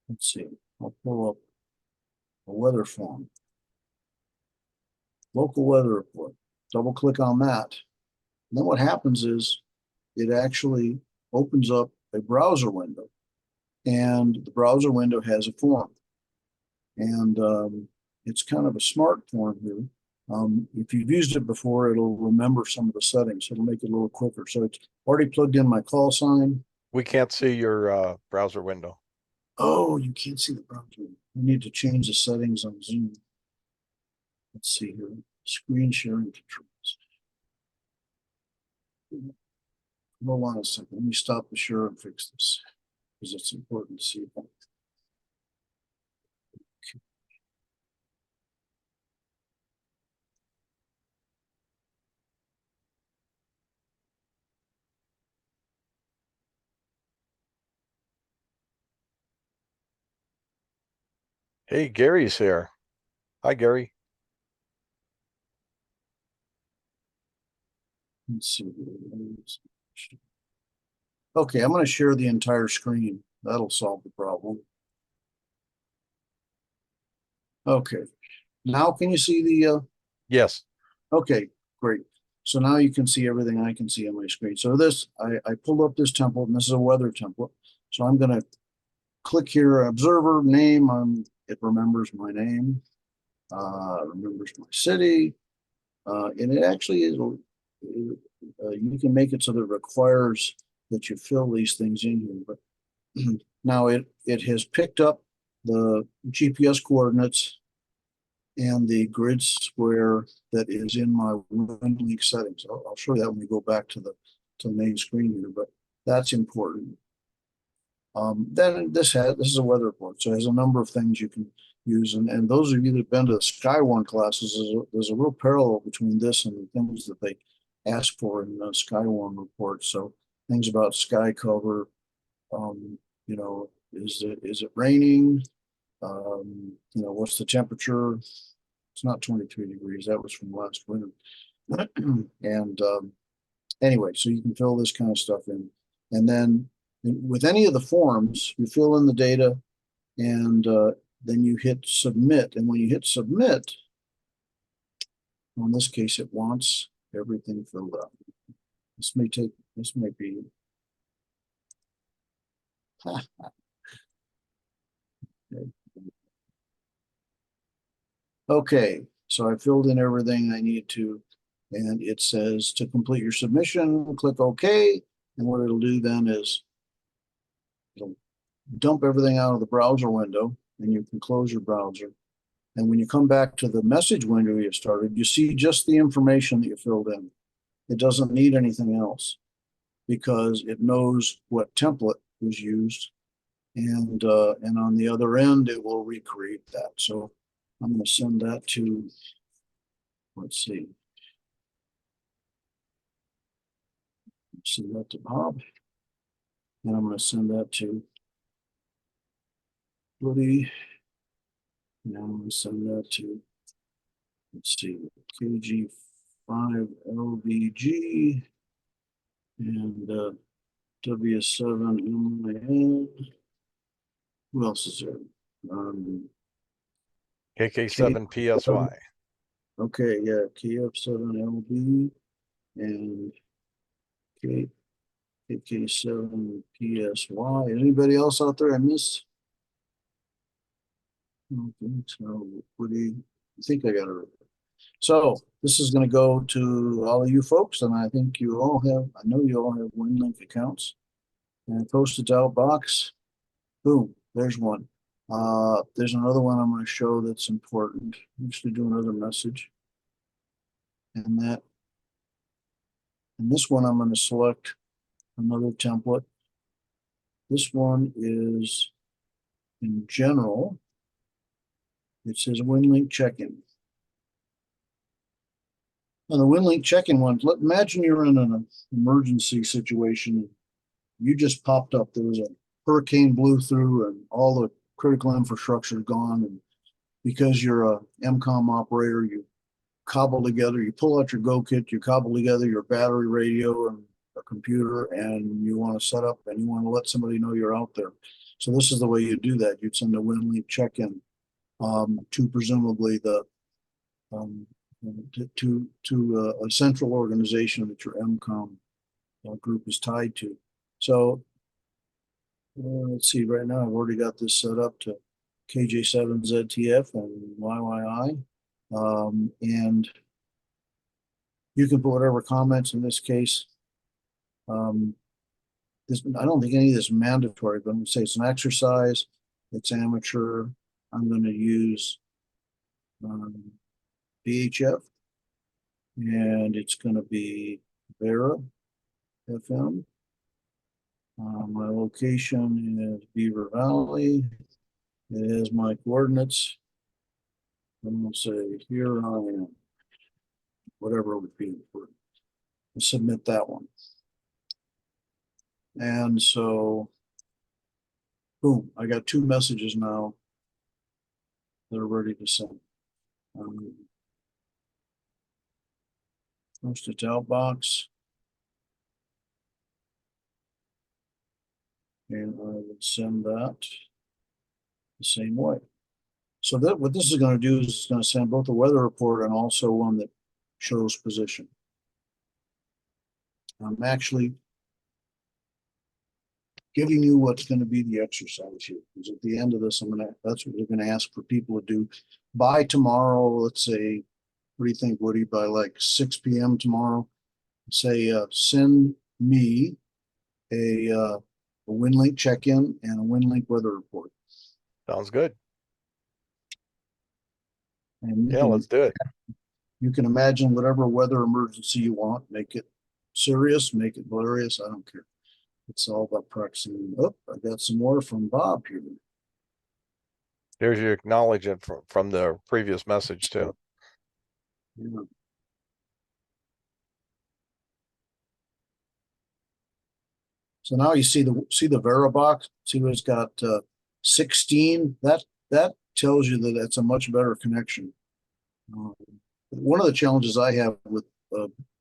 let's see, I'll pull up a weather form, local weather report, double click on that. And then what happens is it actually opens up a browser window, and the browser window has a form. And it's kind of a smart form here. If you've used it before, it'll remember some of the settings. It'll make it a little quicker. So it's already plugged in my call sign. We can't see your browser window. Oh, you can't see the browser. We need to change the settings on Zoom. Let's see here. Screen sharing controls. Hold on a second. Let me stop the share and fix this, because it's important to see that. Hey, Gary's here. Hi, Gary. Let's see. Okay, I'm going to share the entire screen. That'll solve the problem. Okay. Now can you see the Yes. okay, great. So now you can see everything I can see on my screen. So this, I pulled up this template, and this is a weather template. So I'm going to click here, observer name. It remembers my name, remembers my city, and it actually is. You can make it so that it requires that you fill these things in here. But now it has picked up the GPS coordinates and the grid square that is in my Winlink settings. I'll show you that when we go back to the main screen here, but that's important. Then this is a weather report, so it has a number of things you can use. And those of you that have been to the Skywarn classes, there's a real parallel between this and the things that they ask for in the Skywarn report. So things about sky cover, you know, is it raining? You know, what's the temperature? It's not 23 degrees. That was from last winter. And anyway, so you can fill this kind of stuff in. And then with any of the forms, you fill in the data, and then you hit submit. And when you hit submit, well, in this case, it wants everything filled out. This may be. Okay, so I filled in everything I need to, and it says to complete your submission, click OK. And what it'll do then is it'll dump everything out of the browser window, and you can close your browser. And when you come back to the message window you started, you see just the information that you filled in. It doesn't need anything else because it knows what template was used. And on the other end, it will recreate that. So I'm going to send that to, let's see. Send that to Bob. And I'm going to send that to Woody. And I'm going to send that to, let's see, KG5LVG and W7MIN. Who else is there? KK7PSY. Okay, yeah, KF7LB and KK7PSY. Anybody else out there I missed? I don't think so. I think I got it right. So this is going to go to all of you folks, and I think you all have, I know you all have Winlink accounts. And post it to Outbox. Boom. There's one. There's another one I'm going to show that's important. I'm just going to do another message. And this one I'm going to select another template. This one is in general. It says Winlink check-in. Now the Winlink check-in one, imagine you're in an emergency situation. You just popped up. There was a hurricane blew through and all the critical infrastructure is gone. And because you're a GEMCOM operator, you cobble together, you pull out your Go kit, you cobble together your battery radio and a computer, and you want to set up and you want to let somebody know you're out there. So this is the way you do that. You'd send a Winlink check-in to presumably the to a central organization that your GEMCOM group is tied to. So let's see, right now I've already got this set up to KJ7ZTF and YYI. And you can put whatever comments in this case. I don't think any of this is mandatory, but I'm going to say it's an exercise. It's amateur. I'm going to use VHF, and it's going to be Vera FM. My location is Beaver Valley. It has my coordinates. I'm going to say here I am, whatever would be important. Submit that one. And so, boom, I got 2 messages now that are ready to send. Post it to outbox. And I would send that the same way. So that what this is going to do is it's going to send both a weather report and also one that shows position. I'm actually giving you what's going to be the exercise here. Because at the end of this, that's what we're going to ask for people to do by tomorrow. Let's say, what do you think, Woody? By like 6 p.m. tomorrow, say send me a Winlink check-in and a Winlink weather report. Sounds good. And Yeah, let's do it. You can imagine whatever weather emergency you want. Make it serious, make it hilarious. I don't care. It's all about practicing. Oh, I got some more from Bob here. There's your acknowledgement from the previous message too. Yeah. So now you see the Vera box. See what it's got 16. That tells you that that's a much better connection. One of the challenges I have with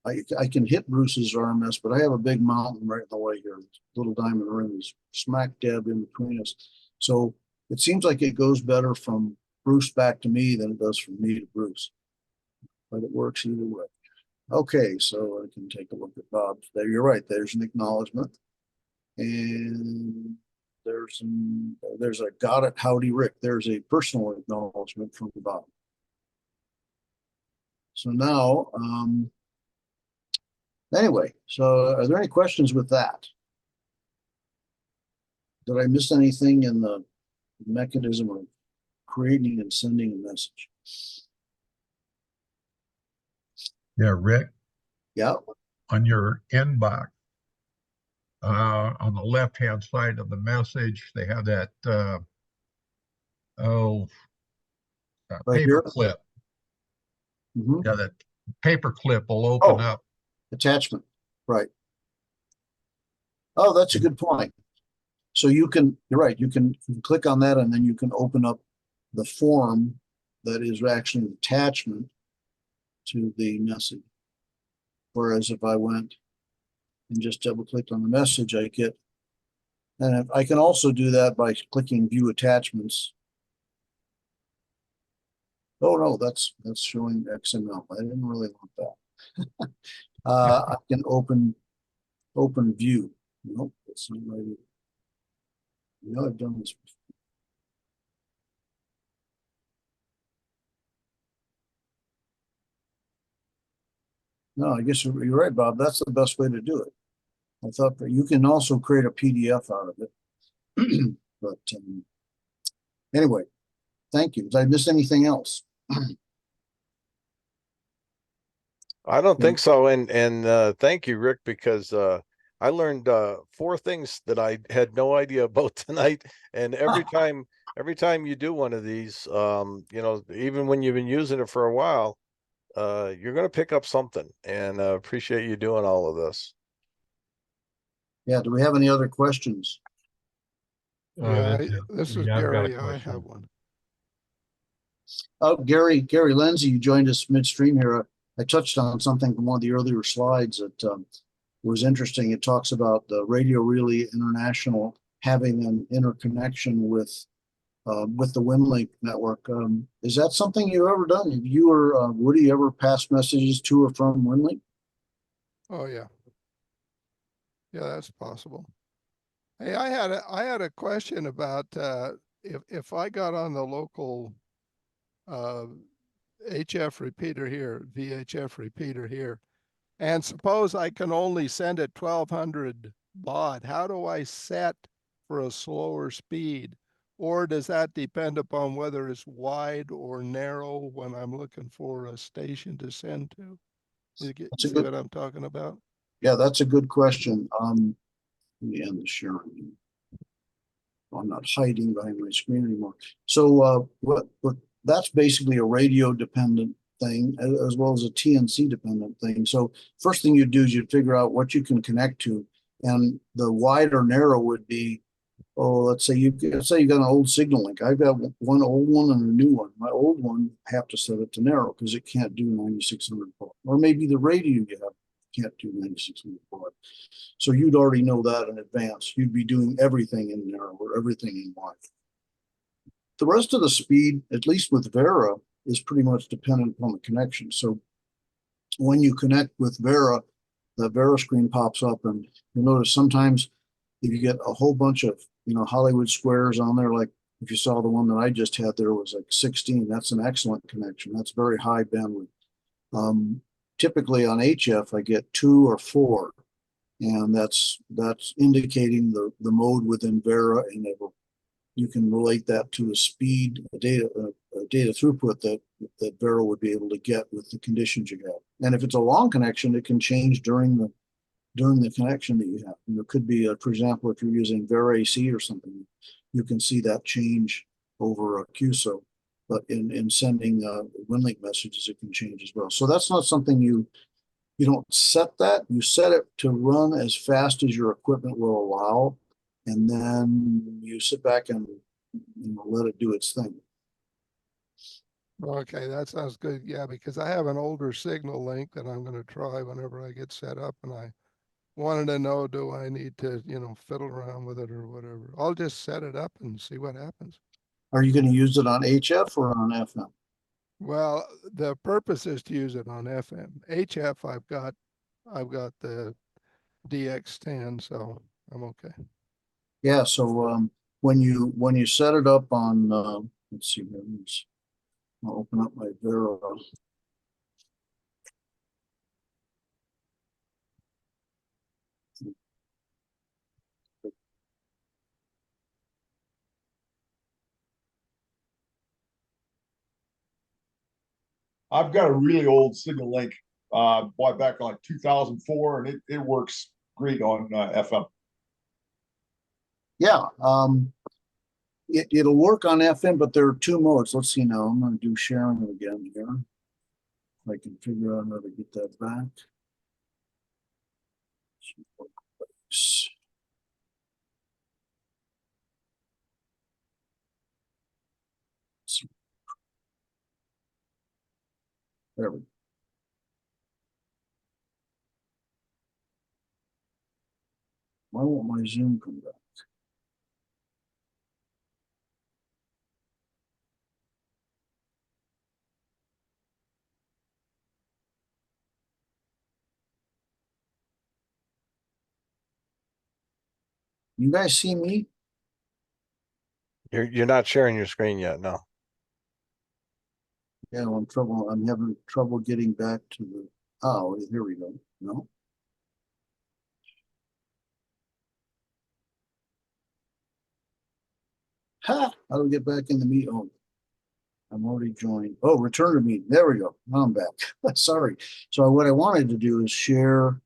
I can hit Bruce's RMS, but I have a big mountain right in the way here. Little diamond ring is smack dab in between us. So it seems like it goes better from Bruce back to me than it does from me to Bruce. But it works either way. Okay, so I can take a look at Bob's. There, you're right. There's an acknowledgement. And there's a got it, howdy Rick. There's a personal acknowledgement from Bob. So now, anyway, so are there any questions with that? Did I miss anything in the mechanism of creating and sending a message? Yeah, Rick, Yeah. on your inbox, on the left-hand side of the message, they have that, Right here? paper clip. Mhm. Yeah, that paper clip will open up. Attachment, right. Oh, that's a good point. So you're right, you can click on that and then you can open up the form that is actually an attachment to the message. Whereas if I went and just double clicked on the message, I get, and I can also do that by clicking view attachments. Oh no, that's showing XML. I didn't really want that. I can open view. Nope, that's not right either. You know, I've done this before. No, I guess you're right, Bob. That's the best way to do it. I thought that you can also create a PDF out of it. But Anyway, thank you. Did I miss anything else? I don't Yeah. think so. And thank you, Rick, because I learned 4 things that I had no idea about tonight. And every time you do one of these, you know, even when you've been using it for a while, you're going to pick up something. And appreciate you doing all of this. Yeah, do we have any other questions? Yeah, That's it. this is Yeah, I've got a Gary. I question. have one. Oh, Gary Lindsay, you joined us midstream here. I touched on something from one of the earlier slides that was interesting. It talks about the Radio Relay International having an interconnection with the Winlink network. Is that something you've ever done? Have you or Woody ever passed messages to or from Winlink? Oh, yeah. Yeah, that's possible. Hey, I had a question about if I got on the local HF repeater here, VHF repeater here, and suppose I can only send at 1200 baud, how do I set for a slower speed? Or does that depend upon whether it's wide or narrow when I'm looking for a station to send to? That's a See good, what I'm talking about? yeah, that's a good question. Let me end the sharing. I'm not hiding behind my screen anymore. So what that's basically a radio dependent thing as well as a TNC dependent thing. So first thing you do is you figure out what you can connect to, and the wide or narrow would be, oh, let's say you got an old signal link. I've got one old one and a new one. My old one, I have to set it to narrow because it can't do 9600 baud, or maybe the radio you have can't do 9600 baud. So you'd already know that in advance. You'd be doing everything in narrow or everything in wide. The rest of the speed, at least with Vera, is pretty much dependent upon the connection. So when you connect with Vera, the Vera screen pops up, and you'll notice sometimes if you get a whole bunch of, you know, Hollywood squares on there, like if you saw the one that I just had, there was like 16. That's an excellent connection. That's very high bandwidth. Typically on HF, I get 2 or 4. And that's indicating the mode within Vera, and you can relate that to a speed, a data throughput that Vera would be able to get with the conditions you have. And if it's a long connection, it can change during the connection that you have. And it could be, for example, if you're using Vera AC or something, you can see that change over a QSO. But in sending Winlink messages, it can change as well. So that's not something you don't set that. You set it to run as fast as your equipment will allow, and then you sit back and, you know, let it do its thing. Okay, that sounds good. Yeah, because I have an older signal link that I'm going to try whenever I get set up, and I wanted to know, do I need to, you know, fiddle around with it or whatever? I'll just set it up and see what happens. Are you going to use it on HF or on FM? Well, the purpose is to use it on FM. HF, I've got the DX10, so I'm okay. Yeah. So when you set it up on, let's see, I'll open up my Vera. I've got a really old signal link, bought back in like 2004, and it works great on FM. Yeah. It'll work on FM, but there are 2 modes. Let's see now. I'm going to do sharing again here. If I can figure out how to get that back. There we go. Why won't my Zoom come back? You guys see me? You're not sharing your screen yet, no. Yeah, I'm having trouble getting back to the, oh, here we go. No. Ha, how do we get back in the meet? Oh, I'm already joined. Oh, return to meeting. There we go. Now I'm back. Sorry. So what I wanted to do is share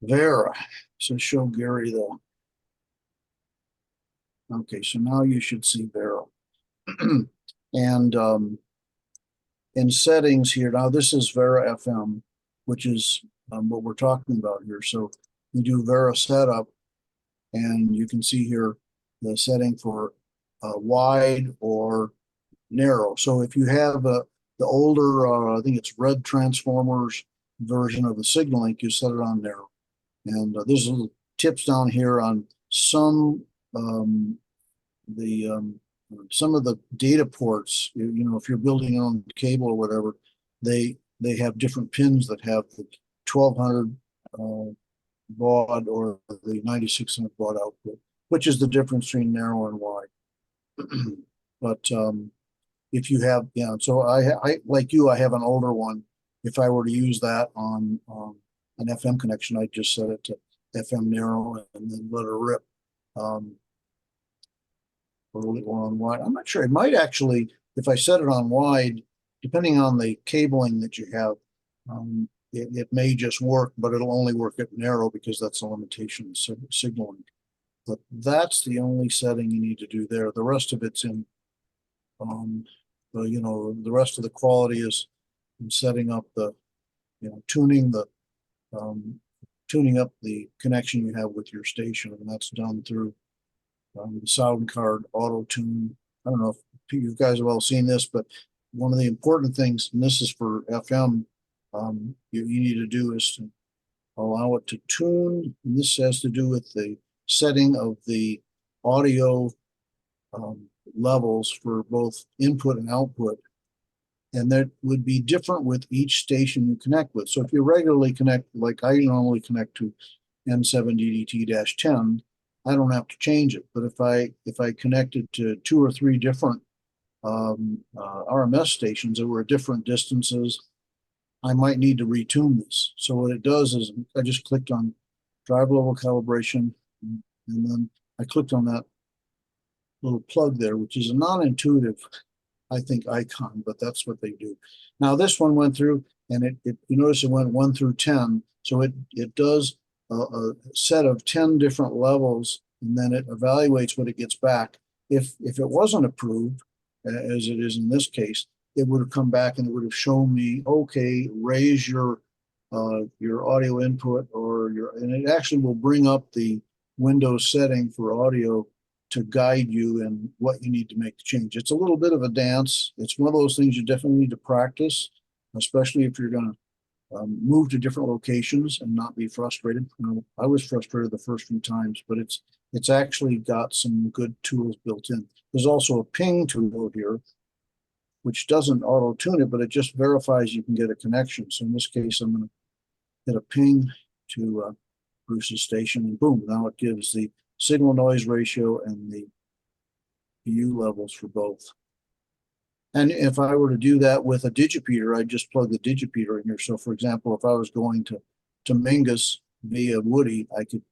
Vera. So show Gary though. Okay, so now you should see Vera. And in settings here, now this is Vera FM, which is what we're talking about here. So you do Vera setup, and you can see here the setting for wide or narrow. So if you have the older, I think it's Red Transformers version of the Signal Link, you set it on narrow. And there's little tips down here on some some of the data ports. You know, if you're building your own cable or whatever, they have different pins that have the 1200 baud or the 9600 baud output, which is the difference between narrow and wide. But if you have, yeah, so I like you, I have an older one. If I were to use that on an FM connection, I'd just set it to FM narrow and then let her rip. Or on wide. I'm not sure. It might actually, if I set it on wide, depending on the cabling that you have, it may just work, but it'll only work at narrow because that's a limitation of signaling. But that's the only setting you need to do there. The rest of it's in, you know, the rest of the quality is in setting up the, you know, tuning up the connection you have with your station, and that's done through the sound card auto tune. I don't know if you guys have all seen this, but one of the important things, and this is for FM, you need to do is to allow it to tune. And this has to do with the setting of the audio levels for both input and output. And that would be different with each station you connect with. So if you regularly connect, like I normally connect to N7DDT-10, I don't have to change it. But if I connected to 2 or 3 different RMS stations that were at different distances, I might need to retune this. So what it does is I just clicked on drive level calibration, and then I clicked on that little plug there, which is a non-intuitive, I think, icon, but that's what they do. Now this one went through, and you notice it went 1 through 10. So it does a set of 10 different levels, and then it evaluates what it gets back. If it wasn't approved, as it is in this case, it would have come back and it would have shown me, okay, raise your audio input, and it actually will bring up the Windows setting for audio to guide you in what you need to make the change. It's a little bit of a dance. It's one of those things you definitely need to practice, especially if you're going to move to different locations and not be frustrated. You know, I was frustrated the first few times, but it's actually got some good tools built in. There's also a ping tool here, which doesn't auto tune it, but it just verifies you can get a connection. So in this case, I'm going to hit a ping to Bruce's station, and boom, now it gives the signal noise ratio and the PU levels for both. And if I were to do that with a digipeater, I'd just plug the digipeater in here. So for example, if I was going to Mingus via Woody, I could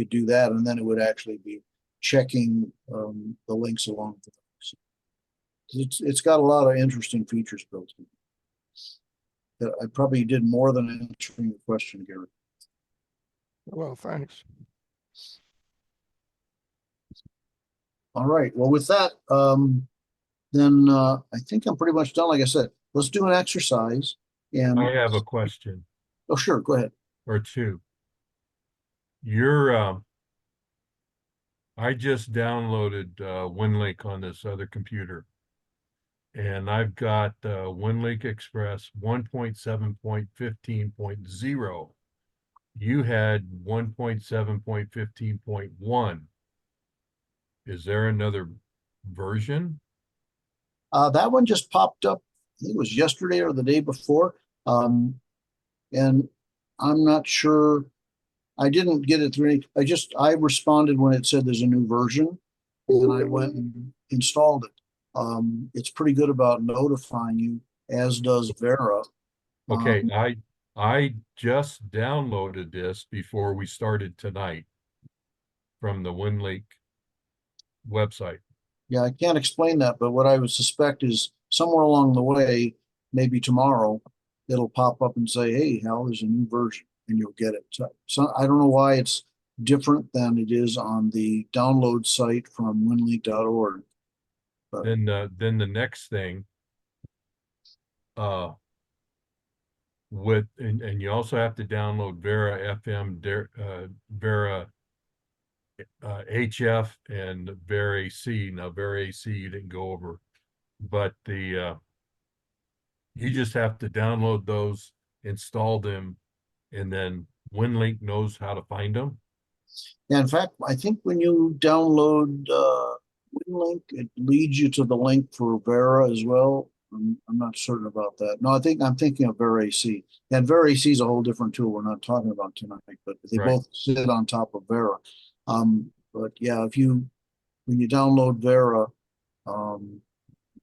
do that, and then it would actually be checking the links along the way. So it's got a lot of interesting features built in. I probably did more than answering the question, Gary. Well, thanks. All right. Well, with that, then I think I'm pretty much done. Like I said, let's do an exercise. And I have a question oh, sure, go ahead. or two. I just downloaded Winlink on this other computer, and I've got Winlink Express 1.7.15.0. You had 1.7.15.1. Is there another version? That one just popped up. I think it was yesterday or the day before. And I'm not sure. I didn't get it through any. I responded when it said there's a new version, and then I went and installed it. It's pretty good about notifying you, as does Vera. Okay, I just downloaded this before we started tonight from the Winlink website. Yeah, I can't explain that, but what I would suspect is somewhere along the way, maybe tomorrow, it'll pop up and say, hey, Hal, there's a new version, and you'll get it. So I don't know why it's different than it is on the download site from winlink.org. But Then the next thing, and you also have to download Vera FM, Vera HF, and Vera AC. Now Vera AC you didn't go over, but you just have to download those, install them, and then Winlink knows how to find them. yeah, in fact, I think when you download Winlink, it leads you to the link for Vera as well. I'm not certain about that. No, I'm thinking of Vera AC. And Vera AC is a whole different tool we're not talking about tonight, but they Right. both sit on top of Vera. But yeah, when you download Vera,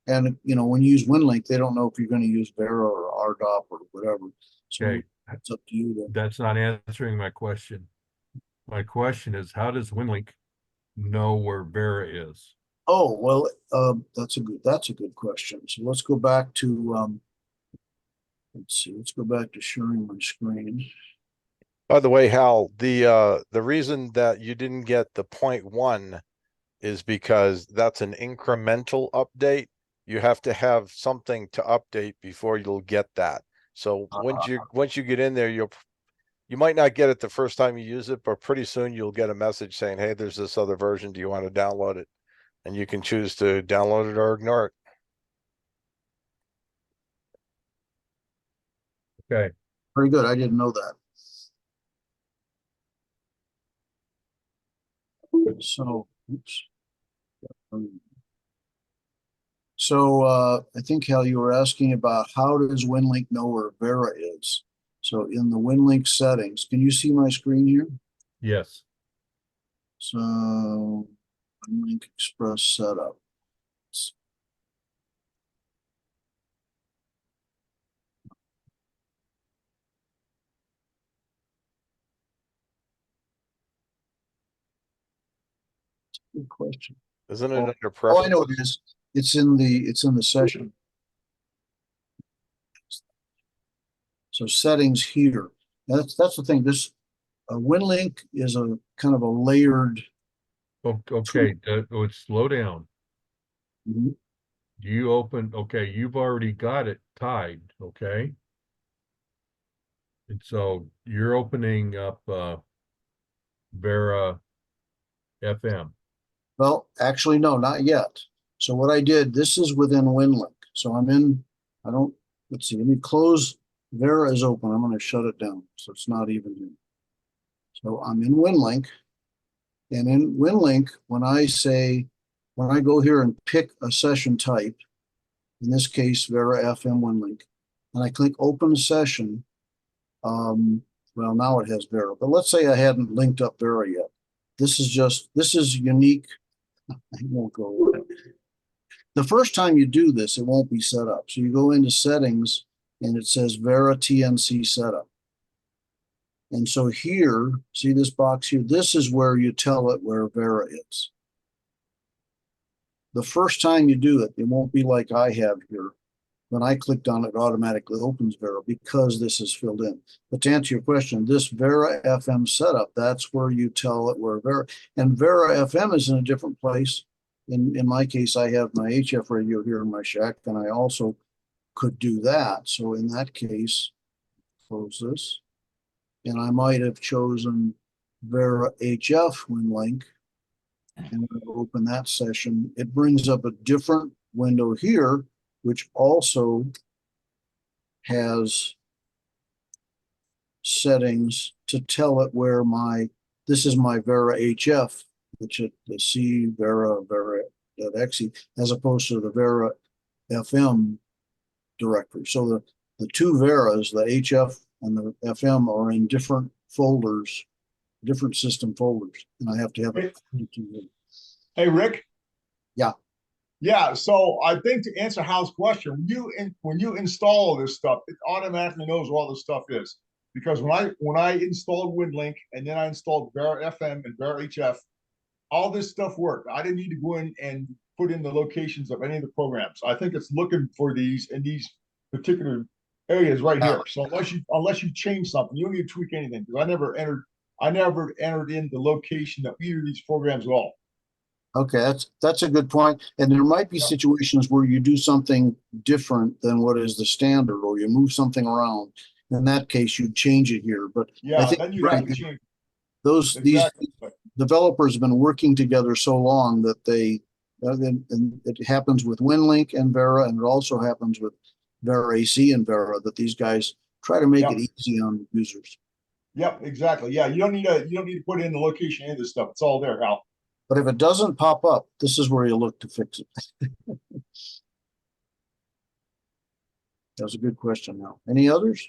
and when you use Winlink, they don't know if you're going to use Vera or RDOP or whatever. So Okay, it's up to you to. that's not answering my question. My question is, how does Winlink know where Vera is? Oh, well, that's a good question. So let's go back to let's go back to sharing my screen. By the way, Hal, the reason that you didn't get the 0.1 is because that's an incremental update. You have to have something to update before you'll get that. So once you get in there, you might not get it the first time you use it, but pretty soon you'll get a message saying, hey, there's this other version. Do you want to download it? And you can choose to download it or ignore it. Okay, Very good. I didn't know that. So, oops. So I think, Hal, you were asking about how does Winlink know where Vera is? So in the Winlink settings, can you see my screen here? yes. So Winlink Express setup. Good question. Isn't it Oh, under oh, I preferences? know it is. It's in the session. So settings here. That's the thing. This Winlink is a kind of a layered. Okay, slow down. Mhm. You open, okay, you've already got it tied, okay? And so you're opening up Vera FM. Well, actually, no, not yet. So what I did, this is within Winlink. So let's see, let me close. Vera is open. I'm going to shut it down. So it's not even here. So I'm in Winlink. And in Winlink, when I go here and pick a session type, in this case, Vera FM Winlink, and I click open session, well, now it has Vera, but let's say I hadn't linked up Vera yet. This is unique. I won't go away. The first time you do this, it won't be set up. So you go into settings and it says Vera TNC setup. And so here, see this box here, this is where you tell it where Vera is. The first time you do it, it won't be like I have here. When I clicked on it, it automatically opens Vera because this is filled in. But to answer your question, this Vera FM setup, that's where you tell it where Vera, and Vera FM is in a different place. In my case, I have my HF radio here in my shack, and I also could do that. So in that case, close this. And I might have chosen Vera HF Winlink and open that session. It brings up a different window here, which also has settings to tell it where this is my Vera HF, which is the C Vera.exe, as opposed to the Vera FM directory. So the two Veras, the HF and the FM, are in different folders, different system folders, and I have to have it. Hey, Rick. Yeah. Yeah, so I think to answer Hal's question, when you install this stuff, it automatically knows where all this stuff is. Because when I installed Winlink and then I installed Vera FM and Vera HF, all this stuff worked. I didn't need to go in and put in the locations of any of the programs. I think it's looking for these in these particular areas right here. So unless you change something, you don't need to tweak anything, because I never entered in the location of either of these programs at all. Okay, that's a good point. And there might be Yeah. situations where you do something different than what is the standard, or you move something around. In that case, you'd change it here, but I Yeah, think then you right, have to change. these Exactly. developers have been working together so long that and it happens with Winlink and Vera, and it also happens with Vera AC and Vera, that these guys try to make Yeah. it easy on users. Yep, exactly. Yeah, you don't need to put in the location of this stuff. It's all there, Al. But if it doesn't pop up, this is where you look to fix it. That's a good question now. Any others?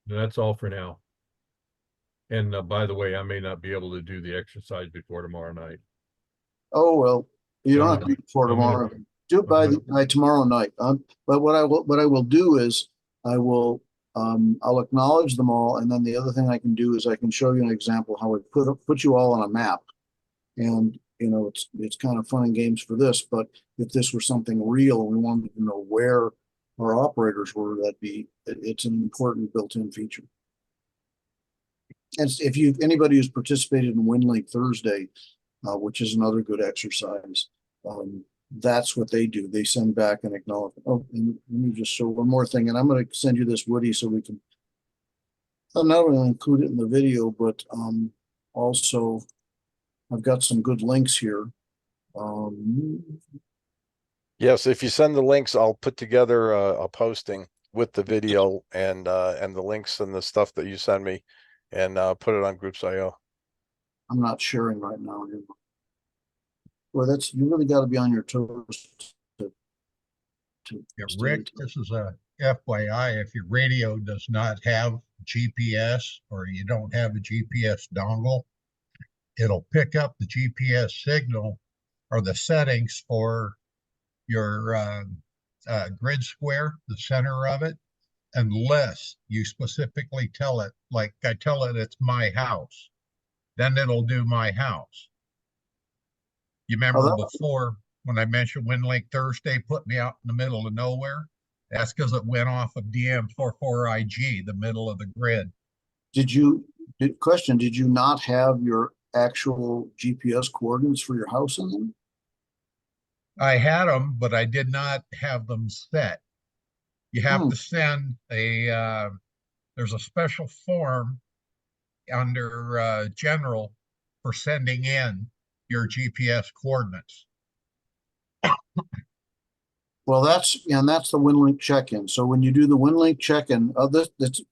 That's all for now. And by the way, I may not be able to do the exercise before tomorrow night. Oh, well, you don't have to I'm do it before I'm gonna- tomorrow. Do it by tomorrow night. But what I will do is I'll acknowledge them all, and then the other thing I can do is I can show you an example how we put you all on a map. And you know, it's kind of fun and games for this, but if this were something real and we wanted to know where our operators were, it's an important built-in feature. And if anybody who's participated in Winlink Thursday, which is another good exercise, that's what they do. They send back an acknowledgement. Oh, and let me just show one more thing, and I'm going to send you this, Woody, so we can not only include it in the video, but also I've got some good links here. Yes, if you send the links, I'll put together a posting with the video and the links and the stuff that you send me, and put it on Groups.io. I'm not sharing right now. Well, you really got to be on your toes to Yeah, stay Rick, in touch. this is a FYI, if your radio does not have GPS or you don't have a GPS dongle, it'll pick up the GPS signal or the settings for your grid square, the center of it, unless you specifically tell it, like I tell it it's my house, then it'll do my house. You remember before when I mentioned Winlink Thursday put me out in the middle of nowhere? That's because it went off of DM44IG, the middle of the grid. Did you not have your actual GPS coordinates for your house in them? I had them, but I did not have them set. You have to send there's a special form under general for sending in your GPS coordinates. Well, that's the Winlink check-in. So when you do the Winlink check-in,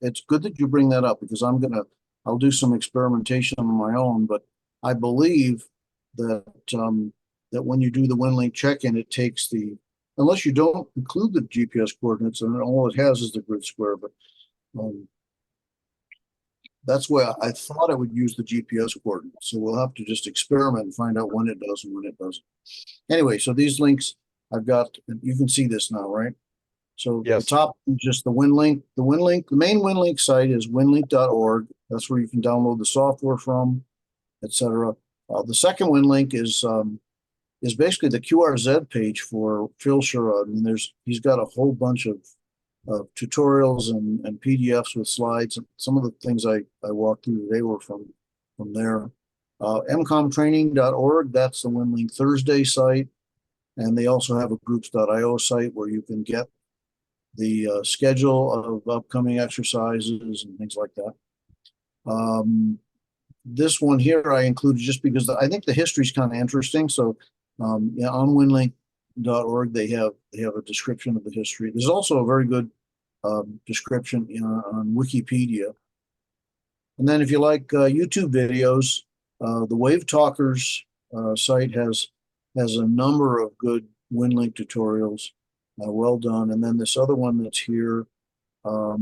it's good that you bring that up, because I'll do some experimentation on my own, but I believe that that when you do the Winlink check-in, it takes unless you don't include the GPS coordinates, and all it has is the grid square, but that's why I thought it would use the GPS coordinates. So we'll have to just experiment and find out when it does and when it doesn't. Anyway, so these links I've got, you can see this now, right? So Yes. the top is just the Winlink. The main Winlink site is winlink.org. That's where you can download the software from, etc. The second Winlink is basically the QRZ page for Phil Sherrod. And he's got a whole bunch of tutorials and PDFs with slides. Some of the things I walked through today were from there. GEMCOMtraining.org, that's the Winlink Thursday site. And they also have a groups.io site where you can get the schedule of upcoming exercises and things like that. This one here I included just because I think the history is kind of interesting. So yeah, on winlink.org they have a description of the history. There's also a very good description on Wikipedia. And then if you like YouTube videos, the Wave Talkers site has a number of good Winlink tutorials, well done. And then this other one that's here, I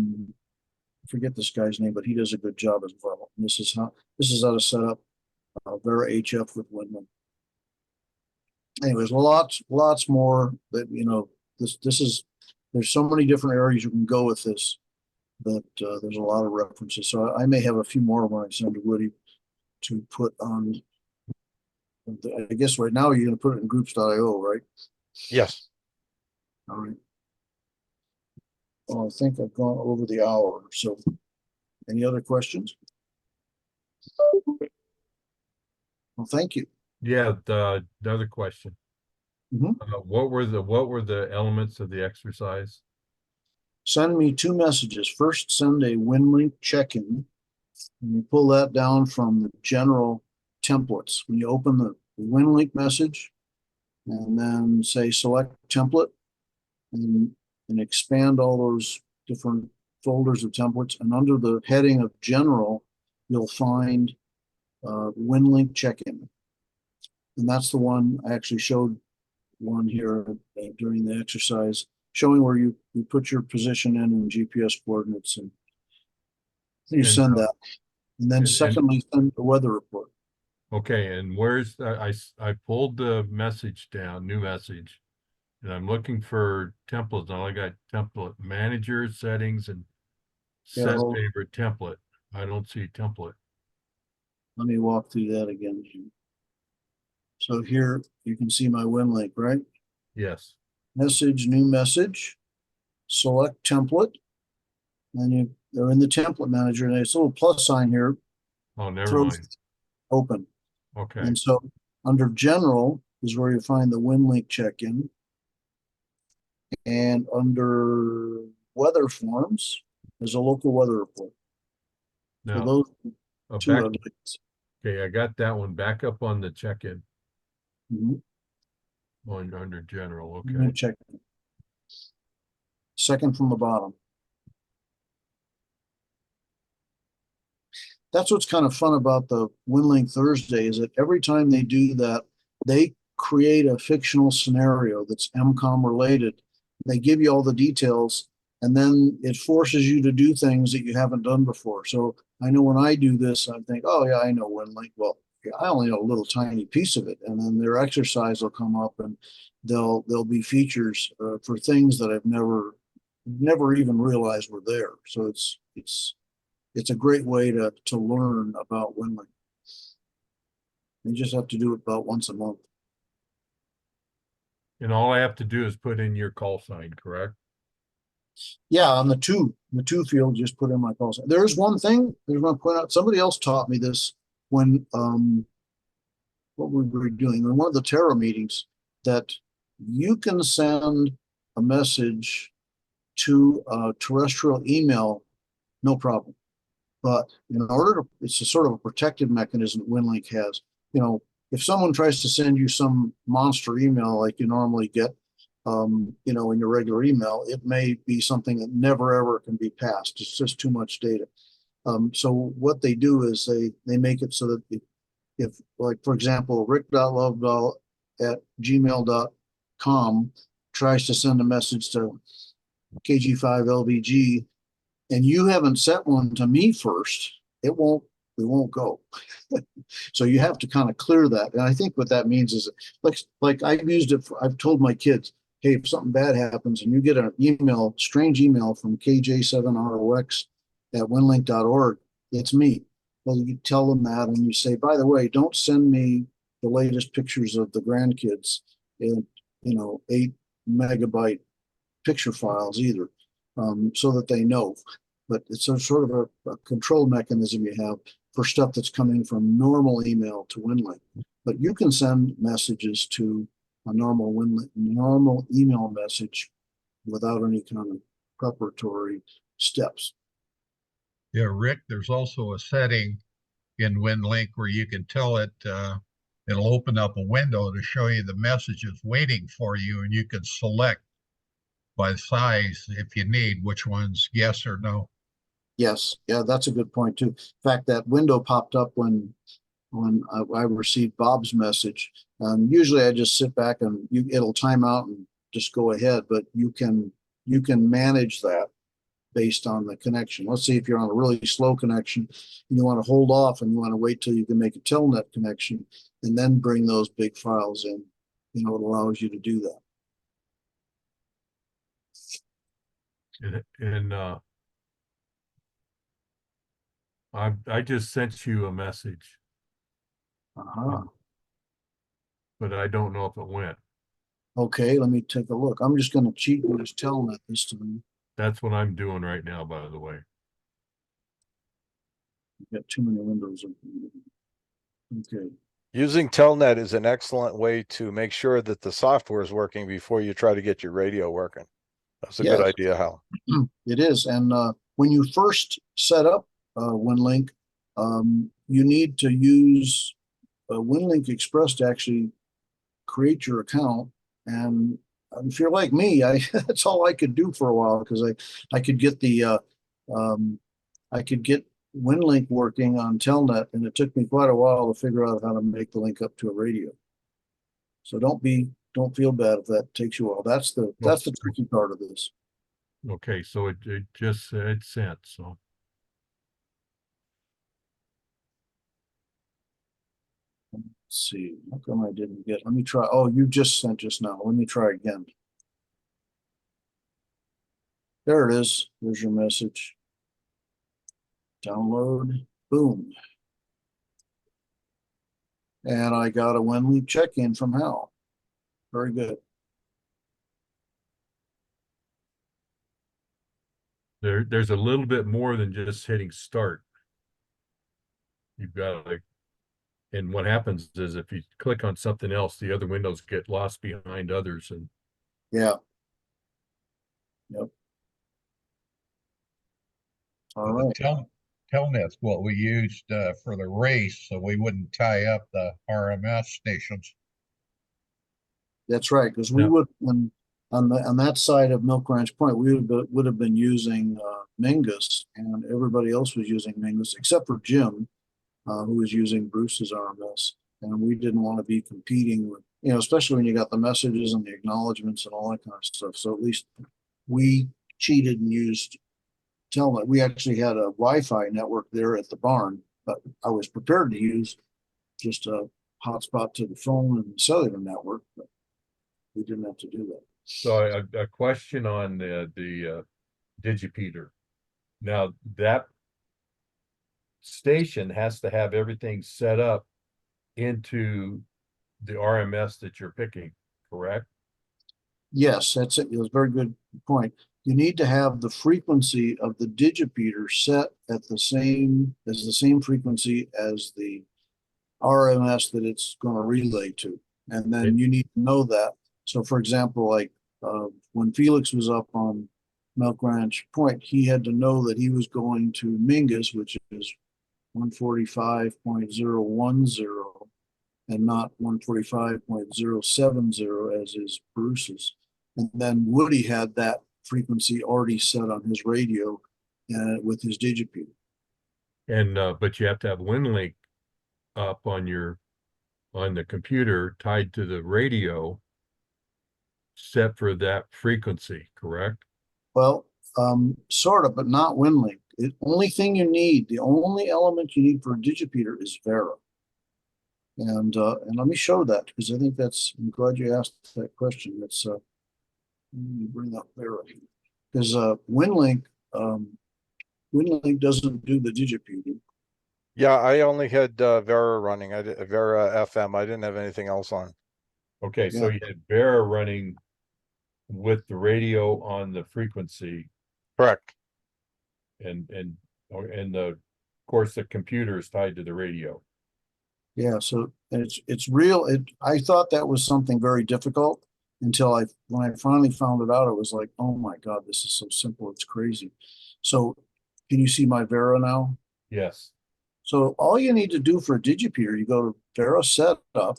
forget this guy's name, but he does a good job as well. And this is how to set up Vera HF with Winlink. Anyways, lots more that, you know, there's so many different areas you can go with this that there's a lot of references. So I may have a few more when I send to Woody to put on I guess right now you're gonna put it in groups.io, right? Yes. All right. Well, I think I've gone over the hour, so any other questions? Well, thank you. Yeah, another question. Mhm. What were the elements of the exercise? Send me 2 messages. First, send a Winlink check-in. And you pull that down from the general templates. When you open the Winlink message, and then say select template, and expand all those different folders of templates. And under the heading of general, you'll find Winlink check-in. And that's the one I actually showed one here during the exercise, showing where you put your position in GPS coordinates, and you And, send that. And then and- secondly, send the weather report. Okay, and where's I pulled the message down, new message, and I'm looking for templates. Now I got template manager settings and Yeah, set hold- favorite template. I don't see template. Let me walk through that again. So here you can see my Winlink, right? Yes. Message, new message, select template. And they're in the template manager, and there's a little plus sign here, Oh, never throws mind. open. Okay. And so under general is where you find the Winlink check-in. And under weather forms, there's a local weather report. So Now, those two back, are links. okay, I got that one back up on the check-in Mhm. on under general. Okay. Winlink check-in. Second from the bottom. That's what's kind of fun about the Winlink Thursday, is that every time they do that, they create a fictional scenario that's GEMCOM related. They give you all the details, and then it forces you to do things that you haven't done before. So I know when I do this, I think, oh yeah, I know Winlink. Well, yeah, I only know a little tiny piece of it, and then their exercise will come up, and there'll be features for things that I've never even realized were there. So it's a great way to learn about Winlink. You just have to do it about once a month. And all I have to do is put in your call sign, correct? Yeah, on the two field, just put in my call sign. There's one thing, there's one point out, somebody else taught me this when what we were doing in one of the Terra meetings, that you can send a message to a terrestrial email, no problem. But in order to, it's a sort of a protected mechanism that Winlink has. You know, if someone tries to send you some monster email like you normally get, you know, in your regular email, it may be something that never ever can be passed. It's just too much data. So what they do is they make it so that if like, for example, rick.love@gmail.com tries to send a message to KG5LVG, and you haven't sent one to me first, it won't go. So you have to kind of clear that. And I think what that means is, like I've used it I've told my kids, hey, if something bad happens and you get an email, strange email from KJ7ROX@winlink.org, it's me. Well, you tell them that, and you say, by the way, don't send me the latest pictures of the grandkids in, 8 MB picture files either, so that they know. But it's a sort of a control mechanism you have for stuff that's coming from normal email to Winlink. But you can send messages to a normal email message without any kind of preparatory steps. Yeah, Rick, there's also a setting in WinLink where you can tell it, it'll open up a window to show you the messages waiting for you, and you can select by size if you need which one's yes or no. Yes, yeah, that's a good point too. In fact, that window popped up when I received Bob's message. Usually I just sit back and it'll time out and just go ahead, but you can manage that based on the connection. Let's see if you're on a really slow connection and you want to hold off and you want to wait till you can make a telnet connection and then bring those big files in. It allows you to do that. And I just sent you a message. Uh-huh. but I don't know if it went. Okay, let me take a look. I'm just gonna cheat and just telnet this time. That's what I'm doing right now, by the way. I've got too many windows open. Okay, Using Telnet is an excellent way to make sure that the software is working before you try to get your radio working. That's a good Yes. idea, Hal. it is. And when you first set up Winlink, you need to use Winlink Express to actually create your account. And if you're like me, that's all I could do for a while, because I could get the I could get Winlink working on Telnet, and it took me quite a while to figure out how to make the link up to a radio. So don't feel bad if that takes you a while. That's the tricky part of this. Okay, so it just said sent, so. Let's see, how come I didn't get, let me try. Oh, you just sent just now. Let me try again. There it is. There's your message. Download, boom. And I got a Winlink check-in from Hal. Very good. There's a little bit more than just hitting start. You've got to, and what happens is if you click on something else, the other windows get lost behind others, and Yeah. Yep. All right. Telnet's what we used for the race, so we wouldn't tie up the RMS stations. That's right, because we Yeah. would, when on that side of Milk Ranch Point, we would have been using Mingus, and everybody else was using Mingus except for Jim, who was using Bruce's RMS, and we didn't want to be competing with, especially when you got the messages and the acknowledgments and all that kind of stuff. So at least we cheated and used Telnet. We actually had a Wi-Fi network there at the barn, but I was prepared to use just a hotspot to the phone and the cellular network, but we didn't have to do that. so a question on the digipeater. Now that station has to have everything set up into the RMS that you're picking, correct? Yes, that's it. It was a very good point. You need to have the frequency of the digipeater set at the same frequency as the RMS that it's going to relay to. And then you need to know that. So for example, like when Felix was up on Milk Ranch Point, he had to know that he was going to Mingus, which is 145.010 and not 145.070 as is Bruce's. And then Woody had that frequency already set on his radio with his digipeater. And but you have to have Winlink up on the computer tied to the radio set for that frequency, correct? Well, sort of, but not Winlink. The only thing you need, the only element you need for a digipeater is Vera. And let me show that, because I think I'm glad you asked that question. Let me bring up Vera, because Winlink doesn't do the digipeating. Yeah, I only had Vera running. I did Vera FM. I didn't have anything else on. Okay, so Yeah. you had Vera running with the radio on the frequency, Correct. and of course the computer is tied to the radio. Yeah, so it's real. I thought that was something very difficult until when I finally found it out, it was like, oh my God, this is so simple. It's crazy. So can you see my Vera now? Yes. So all you need to do for a digipeater, you go to Vera Setup,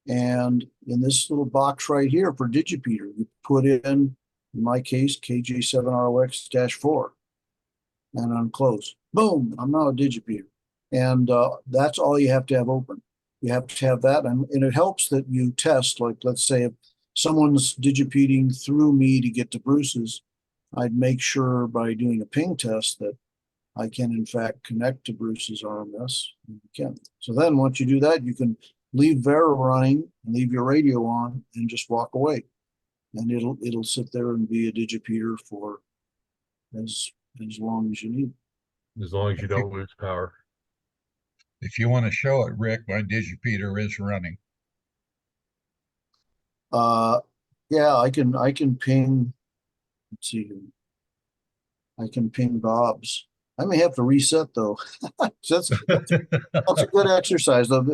and in this little box right here for digipeater, you put in my case, KJ7ROX-4, and unclose. Boom, I'm now a digipeater. And that's all you have to have open. You have to have that, and it helps that you test, like let's say if someone's digipeating through me to get to Bruce's, I'd make sure by doing a ping test that I can in fact connect to Bruce's RMS. You can. So then once you do that, you can leave Vera running and leave your radio on and just walk away. And it'll sit there and be a digipeater for as long as you need. As long as you don't lose power. If you want to show it, Rick, my digipeater is running. Yeah, I can ping, let's see here. I can ping Bob's. I may have to reset though. That's a good exercise though.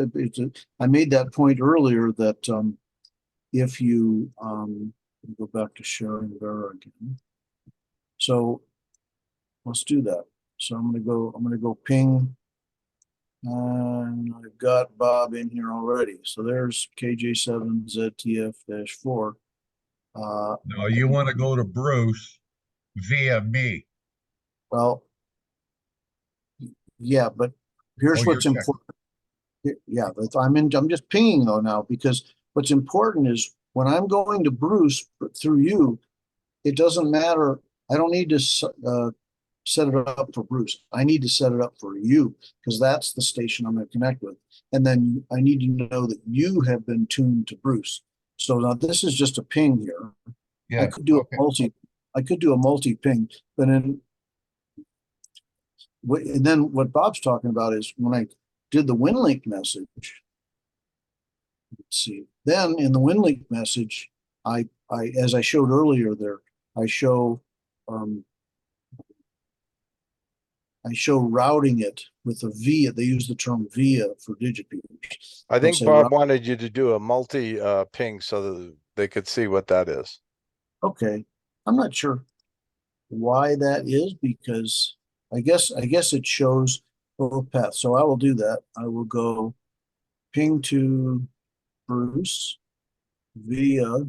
I made that point earlier that if you go back to sharing Vera again. So let's do that. So I'm gonna go ping. And I've got Bob in here already. So there's KJ7ZTF-4. No, you want to go to Bruce via me. Well, yeah, but here's Oh, you're what's checking. important. Yeah, I'm just pinging though now, because what's important is when I'm going to Bruce through you, it doesn't matter. I don't need to set it up for Bruce. I need to set it up for you, because that's the station I'm going to connect with. And then I need to know that you have been tuned to Bruce. So now this is just a ping here. Yeah. I could do Okay. I could do a multi ping, but then and then what Bob's talking about is when I did the Winlink message. Let's see. Then in the Winlink message, I as I showed earlier there, I show routing it with a via. They use the term via for digipeaters. I think say Bob wanted you to do a multi ping so that they could see what that is. Okay, I'm not sure why that is, because I guess it shows both paths. So I will do that. I will go ping to Bruce via,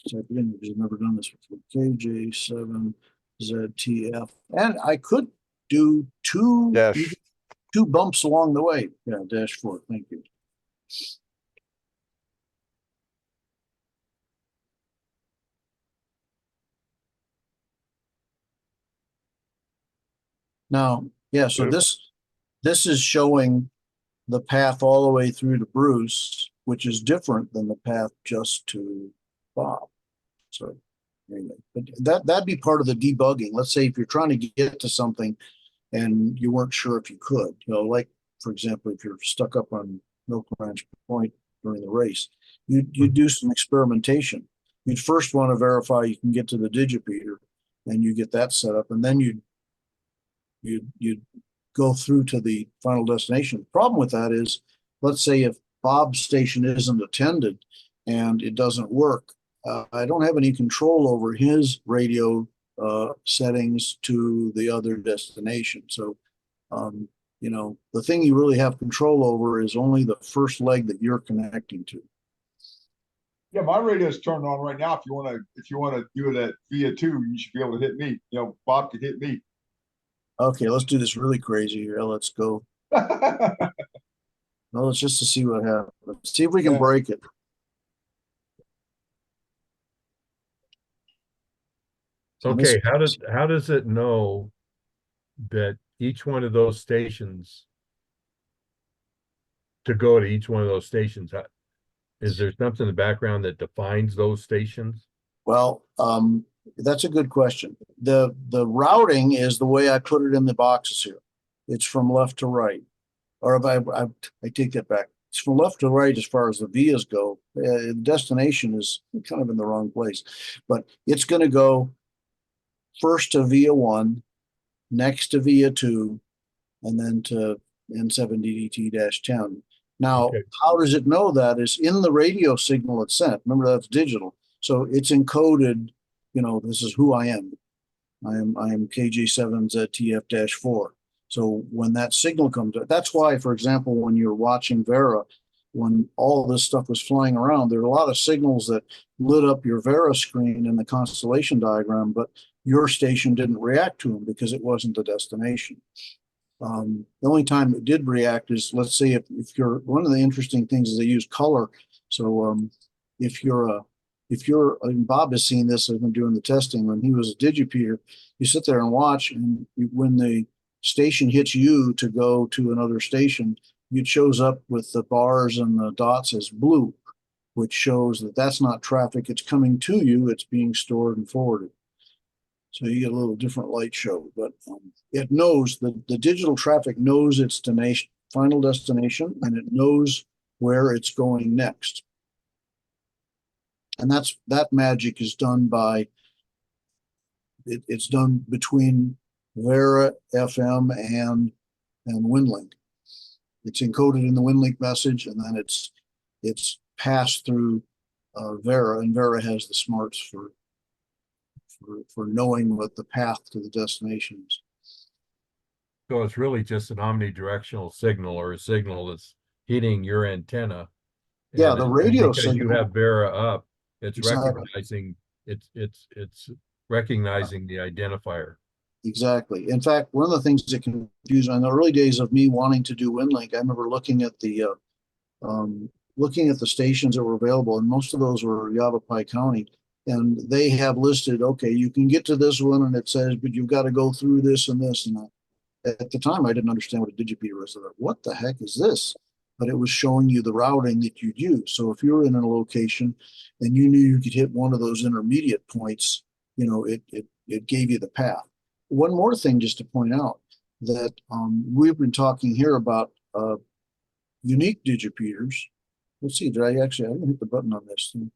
type it in because I've never done this before, KJ7ZTF, and I could do two bumps along the way. Yeah, -4. Thank you. Now, yeah, so this is showing the path all the way through to Bruce, which is different than the path just to Bob. So anyway, but that'd be part of the debugging. Let's say if you're trying to get to something and you weren't sure if you could, like for example, if you're stuck up on Milk Ranch Point during the race, you'd do some experimentation. You'd first want to verify you can get to the digipeater, and you get that set up, and then you'd go through to the final destination. The problem with that is, let's say if Bob's station isn't attended and it doesn't work, I don't have any control over his radio settings to the other destination. So, the thing you really have control over is only the first leg that you're connecting to. Yeah, my radio's turned on right now. If you want to do it at via 2, you should be able to hit me. Bob could hit me. Okay, let's do this really crazy here. Let's go. Well, it's just to see what happens. See if we can break it. Okay, how does it know that each one of those stations, to go to each one of those stations? Is there something in the background that defines those stations? Well, that's a good question. The routing is the way I put it in the boxes here. It's from left to right, or I take that back. It's from left to right as far as the vias go. The destination is kind of in the wrong place, but it's going to go first to via 1, next to via 2, and then to N7DDT-10. Now, how does it know that? Is in the radio signal it's sent. Remember, that's digital. So it's encoded, this is who I am. I am KJ7ZTF-4. So when that signal comes up, that's why, for example, when you're watching Vera, when all this stuff was flying around, there are a lot of signals that lit up your Vera screen in the constellation diagram, but your station didn't react to them because it wasn't the destination. The only time it did react is, let's say, if you're, one of the interesting things is they use color. So if you're, and Bob has seen this, I've been doing the testing, when he was a digipeater, you sit there and watch, and when the station hits you to go to another station, it shows up with the bars and the dots as blue, which shows that that's not traffic. It's coming to you. It's being stored and forwarded. So you get a little different light show, but it knows the digital traffic knows its final destination, and it knows where it's going next. And that magic is done by, it's done between Vera FM and Winlink. It's encoded in the Winlink message, and then it's passed through Vera, and Vera has the smarts for knowing what the path to the destination is. So it's really just an omnidirectional signal, or a signal that's hitting your antenna. Yeah, And the radio because you signal. have Vera up, it's Exactly. recognizing it's recognizing the identifier. Exactly. In fact, one of the things that confused me in the early days of me wanting to do Winlink, I remember looking at the stations that were available, and most of those were Yavapai County, and they have listed, okay, you can get to this one, and it says, but you've got to go through this and this and that. At the time, I didn't understand what a digipeater was. I thought, what the heck is this? But it was showing you the routing that you'd use. So if you were in a location and you knew you could hit one of those intermediate points, it gave you the path. One more thing just to point out, that we've been talking here about unique digipeaters. Let's see, I didn't hit the button on this thing.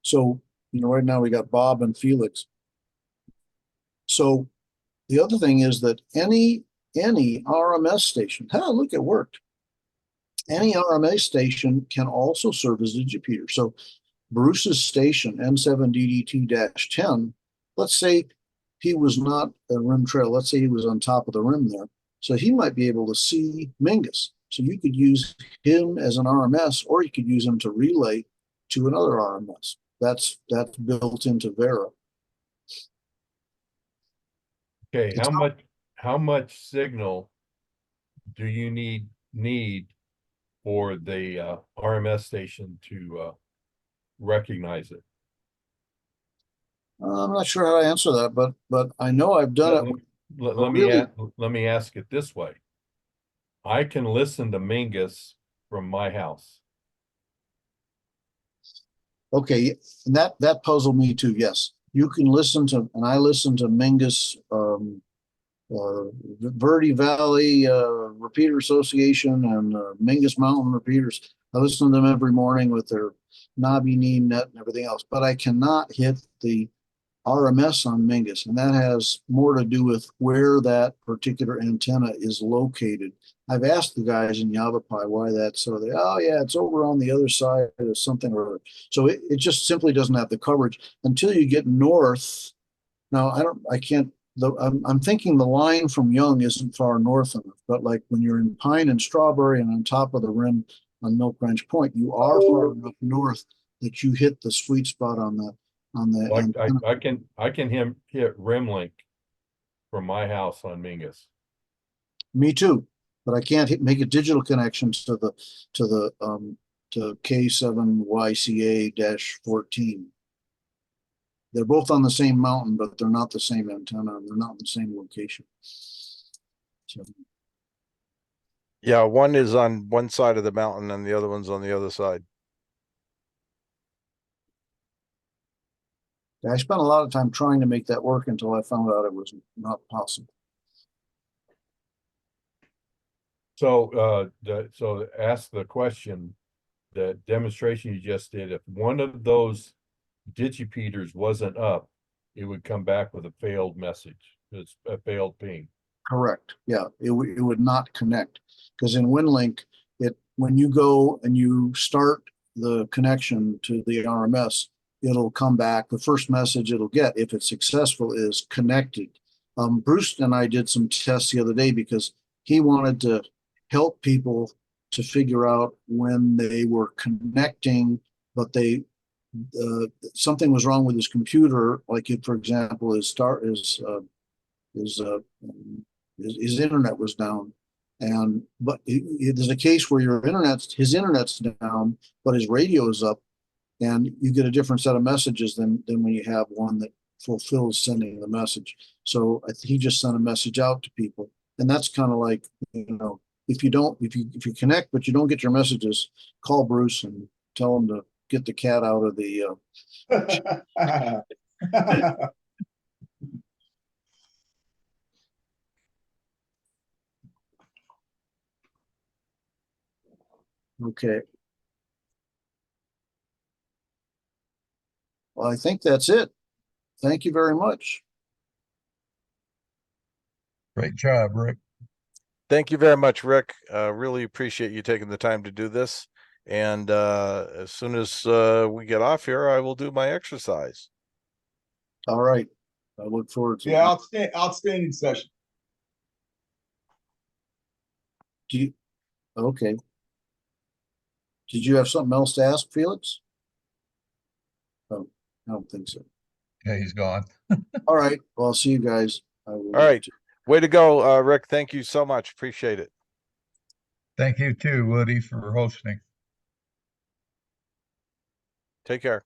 So, right now we got Bob and Felix. So the other thing is that any RMS station, look, it worked. Any RMS station can also serve as a digipeater. So Bruce's station, N7DDT-10, let's say he was not a rim trail. Let's say he was on top of the rim there. So he might be able to see Mingus. So you could use him as an RMS, or you could use him to relay to another RMS. That's built into Vera. Okay, how much signal do you need for the RMS station to recognize it? I'm not sure how to answer that, but I know I've done it. Let me ask it this way. I can listen to Mingus from my house. Okay, and that puzzled me too. Yes, you can listen to, and I listen to Mingus, Verde Valley Repeater Association and Mingus Mountain Repeaters. I listen to them every morning with their knobby knee net and everything else, but I cannot hit the RMS on Mingus, and that has more to do with where that particular antenna is located. I've asked the guys in Yavapai why that's so. It's over on the other side of something or other. So it just simply doesn't have the coverage until you get north. Now I'm thinking the line from Young isn't far north enough, but like when you're in Pine and Strawberry and on top of the rim on Milk Branch Point, you are far enough north that you hit the sweet spot on the. I can hit Rimlink from my house on Mingus. Me too, but I can't make a digital connection to K7YCA-14. They're both on the same mountain, but they're not the same antenna, and they're not in the same location. So. Yeah, one is on one side of the mountain and the other one's on the other side. I spent a lot of time trying to make that work until I found out it was not possible. So so ask the question, the demonstration you just did, if one of those digipeaters wasn't up, it would come back with a failed message. It's a failed ping. Correct. Yeah, it would not connect, because in Winlink, when you go and you start the connection to the RMS, it'll come back. The first message it'll get, if it's successful, is connected. Bruce and I did some tests the other day because he wanted to help people to figure out when they were connecting, but something was wrong with his computer. Like, for example, his internet was down, but there's a case where his internet's down, but his radio is up, and you get a different set of messages than when you have one that fulfills sending the message. So he just sent a message out to people, and that's kind of like, if you connect but you don't get your messages, call Bruce and tell him to get the cat out of the. Okay. Well, I think that's it. Thank you very much. Great job, Rick. Thank you very much, Rick. Really appreciate you taking the time to do this. And as soon as we get off here, I will do my exercise. All right. I look forward to it. Yeah, outstanding session. Do you, okay. Did you have something else to ask, Felix? Oh, I don't think so. Yeah, he's gone. All right. Well, I'll see you guys. All right. Way to go, Rick. Thank you so much. Appreciate it. Thank you too, Woody, for hosting. Take care.